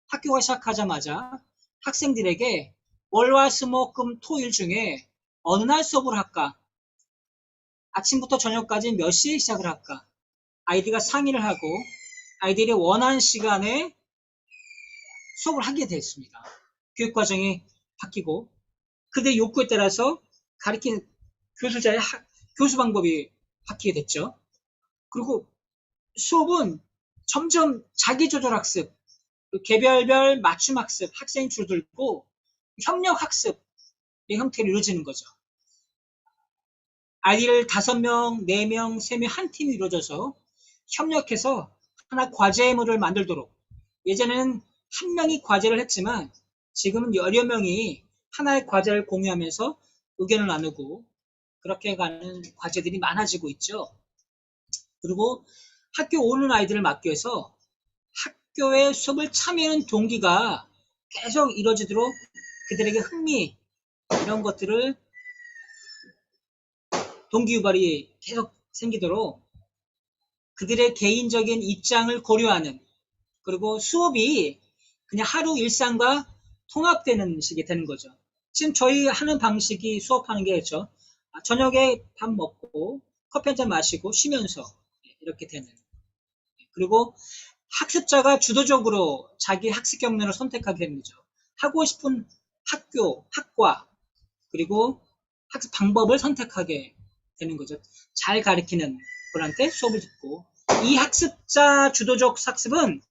학교가 시작하자마자 학생들에게 월화수목금 토일 중에 어느 날 수업을 할까? 아침부터 저녁까지 몇 시에 시작을 할까? 아이들과 상의를 하고 아이들이 원하는 시간에 수업을 하게 됐습니다. 교육과정이 바뀌고 그들의 욕구에 따라서 가르치는 교수자의 교수 방법이 바뀌게 됐죠. 그리고 수업은 점점 자기조절학습, 개별별 맞춤학습, 학생이 줄어들고 협력학습의 형태로 이루어지는 거죠. 아이들 5명, 4명, 3명 한 팀이 이루어져서 협력해서 하나 과제물을 만들도록 예전에는 한 명이 과제를 했지만 지금은 여러 명이 하나의 과제를 공유하면서 의견을 나누고 그렇게 가는 과제들이 많아지고 있죠. 그리고 학교 오는 아이들을 막기 위해서 학교에 수업을 참여하는 동기가 계속 이루어지도록 그들에게 흥미 이런 것들을 동기 유발이 계속 생기도록 그들의 개인적인 입장을 고려하는 그리고 수업이 그냥 하루 일상과 통합되는 식이 되는 거죠. 지금 저희 하는 방식이 수업하는 게 있죠. 저녁에 밥 먹고 커피 한잔 마시고 쉬면서 이렇게 되는. 그리고 학습자가 주도적으로 자기 학습 경로를 선택하게 되는 거죠. 하고 싶은 학교, 학과 그리고 학습 방법을 선택하게 되는 거죠. 잘 가르치는 분한테 수업을 듣고 이 학습자 주도적 학습은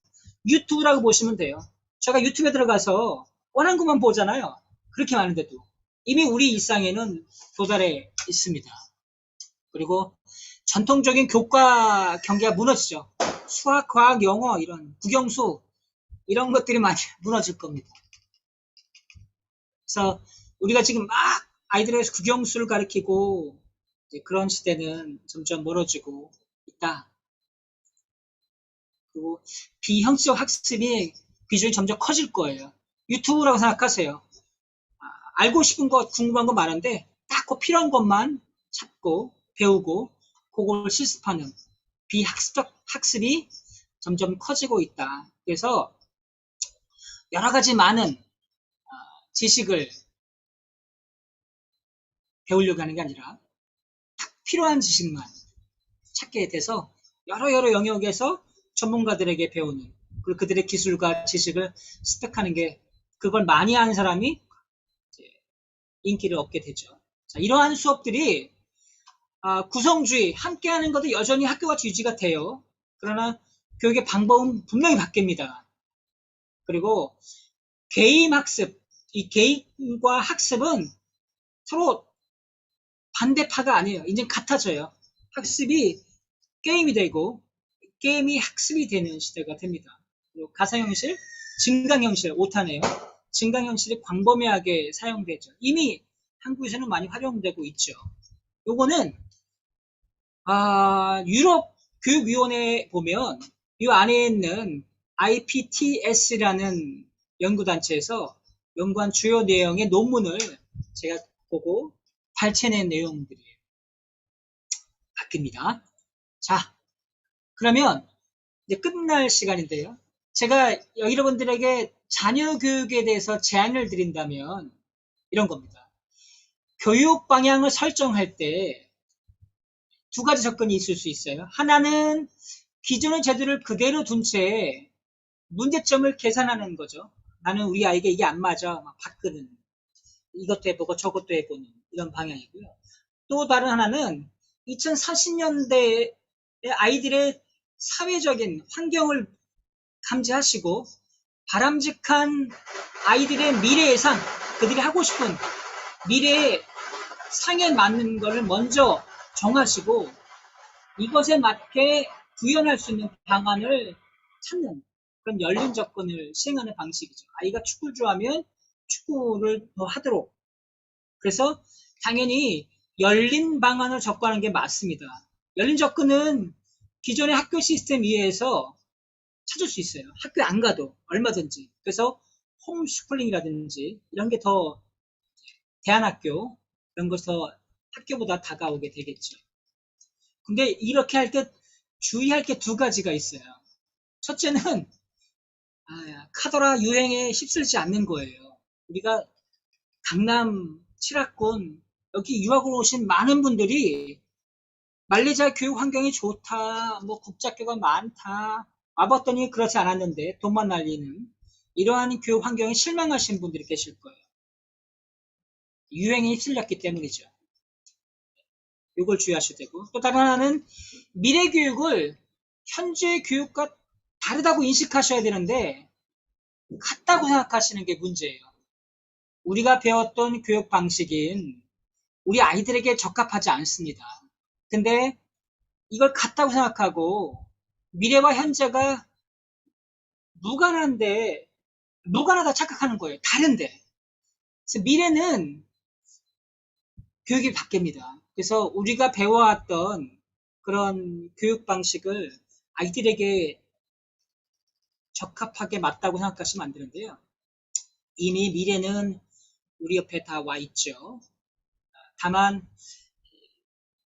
유튜브라고 보시면 돼요. 제가 유튜브에 들어가서 원하는 것만 보잖아요. 그렇게 많은데도 이미 우리 일상에는 도달해 있습니다. 그리고 전통적인 교과 경계가 무너지죠. 수학, 과학, 영어 이런 국영수 이런 것들이 많이 무너질 겁니다. 그래서 우리가 지금 막 아이들에게서 국영수를 가르치고 그런 시대는 점점 멀어지고 있다. 그리고 비형식적 학습이 비중이 점점 커질 거예요. 유튜브라고 생각하세요. 알고 싶은 것, 궁금한 거 많은데 딱 그 필요한 것만 찾고 배우고 그걸 실습하는 비학습적 학습이 점점 커지고 있다. 그래서 여러 가지 많은 지식을 배우려고 하는 게 아니라 딱 필요한 지식만 찾게 돼서 여러 영역에서 전문가들에게 배우는 그리고 그들의 기술과 지식을 습득하는 게 그걸 많이 아는 사람이 인기를 얻게 되죠. 자, 이러한 수업들이 구성주의 함께하는 것도 여전히 학교가 유지가 돼요. 그러나 교육의 방법은 분명히 바뀝니다. 그리고 개인 학습, 이 개인과 학습은 서로 반대파가 아니에요. 이제 같아져요. 학습이 게임이 되고 게임이 학습이 되는 시대가 됩니다. 그리고 가상현실, 증강현실, 오타네요. 증강현실이 광범위하게 사용되죠. 이미 한국에서는 많이 활용되고 있죠. 요거는 유럽 교육위원회에 보면 이 안에 있는 IPTS라는 연구단체에서 연구한 주요 내용의 논문을 제가 보고 발췌낸 내용들이에요. 바뀝니다. 자, 그러면 이제 끝날 시간인데요. 제가 여러분들에게 자녀 교육에 대해서 제안을 드린다면 이런 겁니다. 교육 방향을 설정할 때 두 가지 접근이 있을 수 있어요. 하나는 기존의 제도를 그대로 둔 채 문제점을 계산하는 거죠. 나는 우리 아이에게 이게 안 맞아. 막 바꾸는. 이것도 해보고 저것도 해보는 이런 방향이고요. 또 다른 하나는 2040년대의 아이들의 사회적인 환경을 감지하시고 바람직한 아이들의 미래 예산, 그들이 하고 싶은 미래의 상에 맞는 것을 먼저 정하시고 이것에 맞게 구현할 수 있는 방안을 찾는 그런 열린 접근을 시행하는 방식이죠. 아이가 축구를 좋아하면 축구를 더 하도록. 그래서 당연히 열린 방안을 접근하는 게 맞습니다. 열린 접근은 기존의 학교 시스템 이외에서 찾을 수 있어요. 학교에 안 가도 얼마든지. 그래서 홈스쿨링이라든지 이런 게 더 대안학교 이런 것서 학교보다 다가오게 되겠죠. 근데 이렇게 할 때 주의할 게 두 가지가 있어요. 첫째는 카더라 유행에 휩쓸지 않는 거예요. 우리가 강남, 칠학군 여기 유학을 오신 많은 분들이 말레이시아 교육 환경이 좋다, 뭐 국제학교가 많다, 와봤더니 그렇지 않았는데 돈만 날리는 이러한 교육 환경에 실망하신 분들이 계실 거예요. 유행에 휩쓸렸기 때문이죠. 이걸 주의하셔야 되고 또 다른 하나는 미래 교육을 현재 교육과 다르다고 인식하셔야 되는데 같다고 생각하시는 게 문제예요. 우리가 배웠던 교육 방식인 우리 아이들에게 적합하지 않습니다. 근데 이걸 같다고 생각하고 미래와 현재가 무관하다 착각하는 거예요. 다른데. 그래서 미래는 교육이 바뀝니다. 그래서 우리가 배워왔던 그런 교육 방식을 아이들에게 적합하게 맞다고 생각하시면 안 되는데요. 이미 미래는 우리 옆에 다 와 있죠. 다만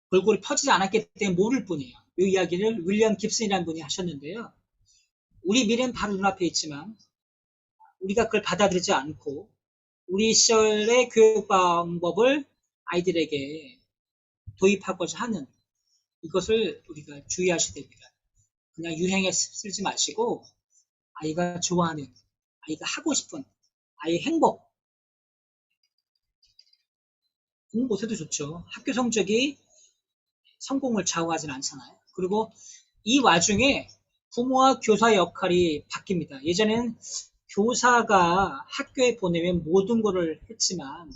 골고루 퍼지지 않았기 때문에 모를 뿐이에요. 이 이야기를 윌리엄 깁슨이라는 분이 하셨는데요. 우리 미래는 바로 눈앞에 있지만 우리가 그걸 받아들이지 않고 우리 시절의 교육 방법을 아이들에게 도입하고자 하는 이것을 우리가 주의하셔야 됩니다. 그냥 유행에 휩쓸지 마시고 아이가 좋아하는, 아이가 하고 싶은, 아이의 행복. 공부 못해도 좋죠. 학교 성적이 성공을 좌우하진 않잖아요. 그리고 이 와중에 부모와 교사의 역할이 바뀝니다. 예전에는 교사가 학교에 보내면 모든 것을 했지만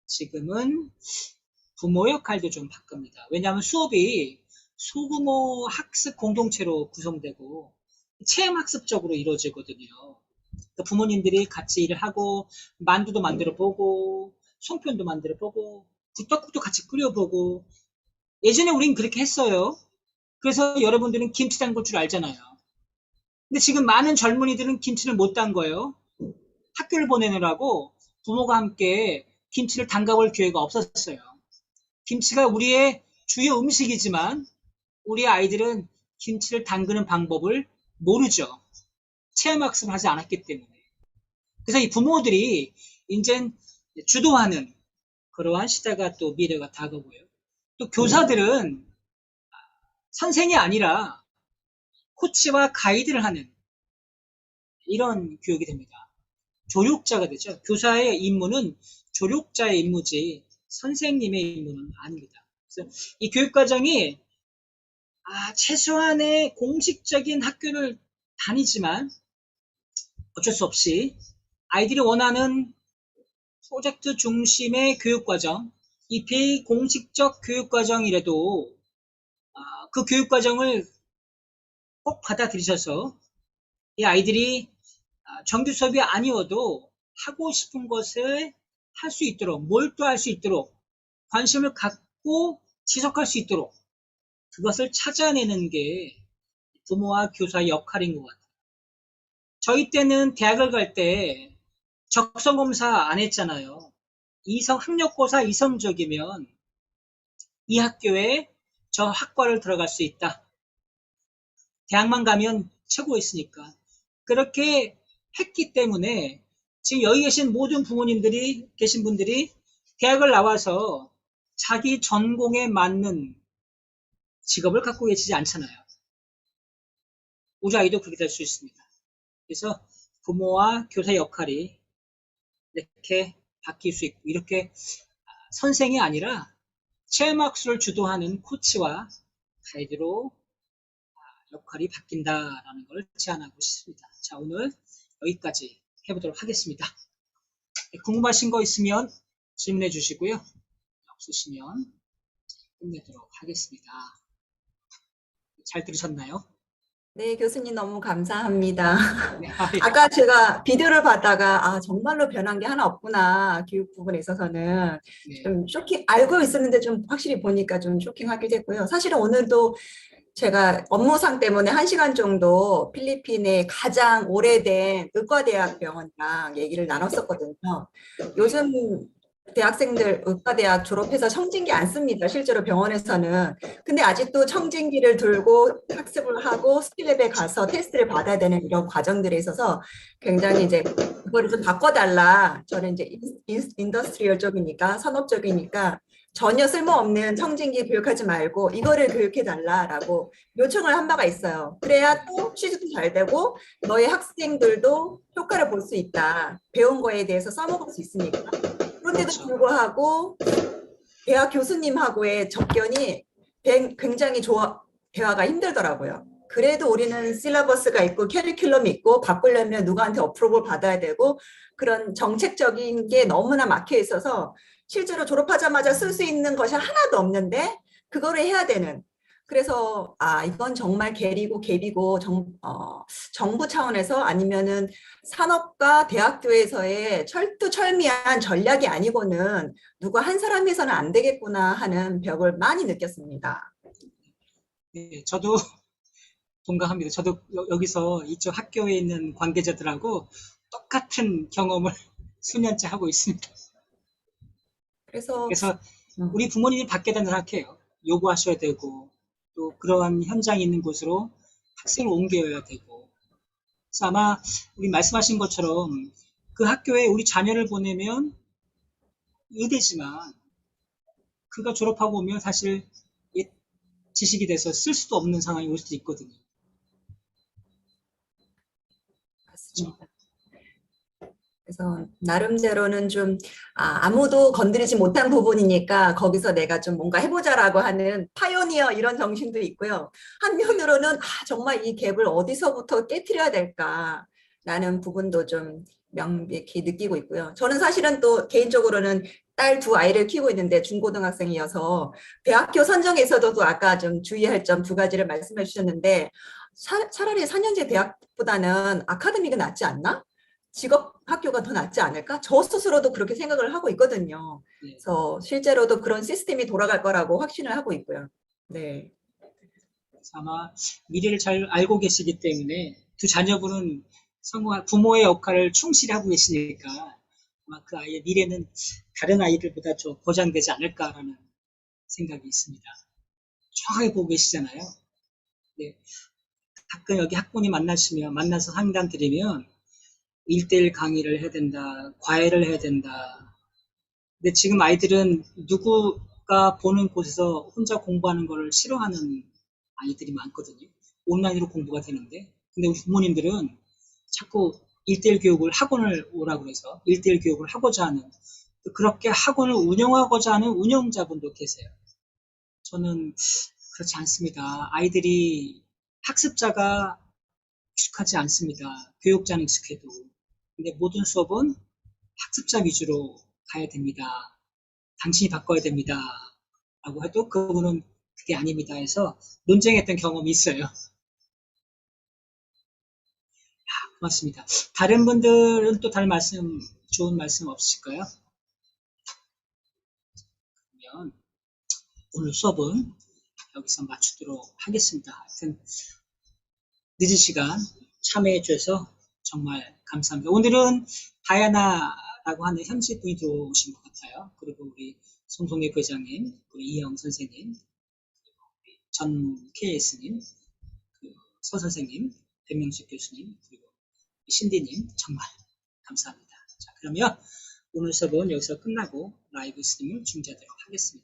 지금은 부모 역할도 좀 바꿉니다. 왜냐하면 수업이 소규모 학습 공동체로 구성되고 체험학습적으로 이루어지거든요. 그러니까 부모님들이 같이 일을 하고 만두도 만들어 보고 송편도 만들어 보고 굴떡국도 같이 끓여보고 예전에 우린 그렇게 했어요. 그래서 여러분들은 김치 담글 줄 알잖아요. 근데 지금 많은 젊은이들은 김치를 못 담궈요. 학교를 보내느라고 부모가 함께 김치를 담가볼 기회가 없었어요. 김치가 우리의 주요 음식이지만 우리 아이들은 김치를 담그는 방법을 모르죠. 체험학습을 하지 않았기 때문에. 그래서 이 부모들이 이제 주도하는 그러한 시대가 또 미래가 다가오고요. 또 교사들은 선생이 아니라 코치와 가이드를 하는 이런 교육이 됩니다. 조력자가 되죠. 교사의 임무는 조력자의 임무지 선생님의 임무는 아닙니다. 그래서 이 교육과정이 최소한의 공식적인 학교를 다니지만 어쩔 수 없이 아이들이 원하는 프로젝트 중심의 교육과정, 이 비공식적 교육과정이라도 그 교육과정을 꼭 받아들이셔서 이 아이들이 정규 수업이 아니어도 하고 싶은 것을 할 수 있도록, 몰두할 수 있도록, 관심을 갖고 지속할 수 있도록 그것을 찾아내는 게 부모와 교사의 역할인 것 같아요. 저희 때는 대학을 갈 때 적성검사 안 했잖아요. 학력고사 이성적이면 이 학교에 저 학과를 들어갈 수 있다. 대학만 가면 최고였으니까. 그렇게 했기 때문에 지금 여기 계신 모든 부모님들이 계신 분들이 대학을 나와서 자기 전공에 맞는 직업을 갖고 계시지 않잖아요. 우리 아이도 그렇게 될 수 있습니다. 그래서 부모와 교사 역할이 이렇게 바뀔 수 있고 이렇게 선생이 아니라 체험학습을 주도하는 코치와 가이드로 역할이 바뀐다라는 걸 제안하고 싶습니다. 자, 오늘 여기까지 해보도록 하겠습니다. 궁금하신 거 있으면 질문해 주시고요. 없으시면 끝내도록 하겠습니다. 잘 들으셨나요? 네, 교수님 너무 감사합니다. 네, 아까 제가 비디오를 봤다가 정말로 변한 게 하나 없구나, 교육 부분에 있어서는 네. 좀 알고 있었는데 좀 확실히 보니까 좀 쇼킹하기도 했고요. 사실은 오늘도 제가 업무상 때문에 1시간 정도 필리핀의 가장 오래된 의과대학 병원이랑 얘기를 나눴었거든요. 요즘 대학생들 의과대학 졸업해서 청진기 안 씁니다. 실제로 병원에서는. 근데 아직도 청진기를 들고 학습을 하고 스킬랩에 가서 테스트를 받아야 되는 이런 과정들에 있어서 굉장히 이제 그거를 좀 바꿔달라. 저는 이제 인더스트리얼 쪽이니까 산업 쪽이니까 전혀 쓸모없는 청진기 교육하지 말고 이거를 교육해달라라고 요청을 한 바가 있어요. 그래야 또 취직도 잘 되고 너의 학생들도 효과를 볼 수 있다. 배운 거에 대해서 써먹을 수 있으니까. 그런데도 불구하고 대학 교수님하고의 접견이 굉장히 대화가 힘들더라고요. 그래도 우리는 실러버스가 있고 캐리큘럼이 있고 바꾸려면 누구한테 어프로브를 받아야 되고 그런 정책적인 게 너무나 막혀 있어서 실제로 졸업하자마자 쓸 수 있는 것이 하나도 없는데 그거를 해야 되는. 그래서 이건 정말 갭이고 정부 차원에서 아니면은 산업과 대학교에서의 철두철미한 전략이 아니고는 누구 한 사람이 해서는 안 되겠구나 하는 벽을 많이 느꼈습니다. 네, 저도 동감합니다. 저도 여기서 이쪽 학교에 있는 관계자들하고 똑같은 경험을 수년째 하고 있습니다. 그래서 우리 부모님이 받게 된다고 생각해요. 요구하셔야 되고 또 그러한 현장이 있는 곳으로 학생을 옮겨야 되고 그래서 아마 우리 말씀하신 것처럼 그 학교에 우리 자녀를 보내면 의대지만 그가 졸업하고 오면 사실 지식이 돼서 쓸 수도 없는 상황이 올 수도 있거든요. 맞습니다. 그래서 나름대로는 좀 아무도 건드리지 못한 부분이니까 거기서 내가 좀 뭔가 해보자라고 하는 파이오니어 이런 정신도 있고요. 한편으로는 정말 이 갭을 어디서부터 깨트려야 될까라는 부분도 좀 명백히 느끼고 있고요. 저는 사실은 또 개인적으로는 딸 두 아이를 키우고 있는데 중고등학생이어서 대학교 선정에서도 또 아까 좀 주의할 점 두 가지를 말씀해 주셨는데 차라리 4년제 대학보다는 아카데미가 낫지 않나? 직업 학교가 더 낫지 않을까? 저 스스로도 그렇게 생각을 하고 있거든요. 네. 그래서 실제로도 그런 시스템이 돌아갈 거라고 확신을 하고 있고요. 네. 아마 미래를 잘 알고 계시기 때문에 두 자녀분은 성공한 부모의 역할을 충실히 하고 계시니까 아마 그 아이의 미래는 다른 아이들보다 좀 보장되지 않을까라는 생각이 있습니다. 정확하게 보고 계시잖아요. 네. 가끔 여기 학부모님 만나서 상담 드리면 1대1 강의를 해야 된다, 과외를 해야 된다. 근데 지금 아이들은 누구가 보는 곳에서 혼자 공부하는 걸 싫어하는 아이들이 많거든요. 온라인으로 공부가 되는데. 근데 우리 부모님들은 자꾸 1대1 교육을 학원을 오라고 해서 1대1 교육을 하고자 하는, 그렇게 학원을 운영하고자 하는 운영자분도 계세요. 저는 그렇지 않습니다. 아이들이 학습자가 익숙하지 않습니다. 교육자는 익숙해도. 근데 모든 수업은 학습자 위주로 가야 됩니다. 당신이 바꿔야 됩니다. 라고 해도 그분은 그게 아닙니다 해서 논쟁했던 경험이 있어요. 고맙습니다. 다른 분들은 또 다른 말씀, 좋은 말씀 없으실까요? 그러면 오늘 수업은 여기서 마치도록 하겠습니다. 하여튼 늦은 시간 참여해 주셔서 정말 감사합니다. 오늘은 다이아나라고 하는 현지 분이 들어오신 것 같아요. 그리고 우리 송송희 부회장님, 그리고 이영 선생님, 그리고 우리 전 KS님, 서 선생님, 백명식 교수님, 그리고 신디님 정말 감사합니다. 자, 그러면 오늘 수업은 여기서 끝나고 라이브 스트림을 중지하도록 하겠습니다.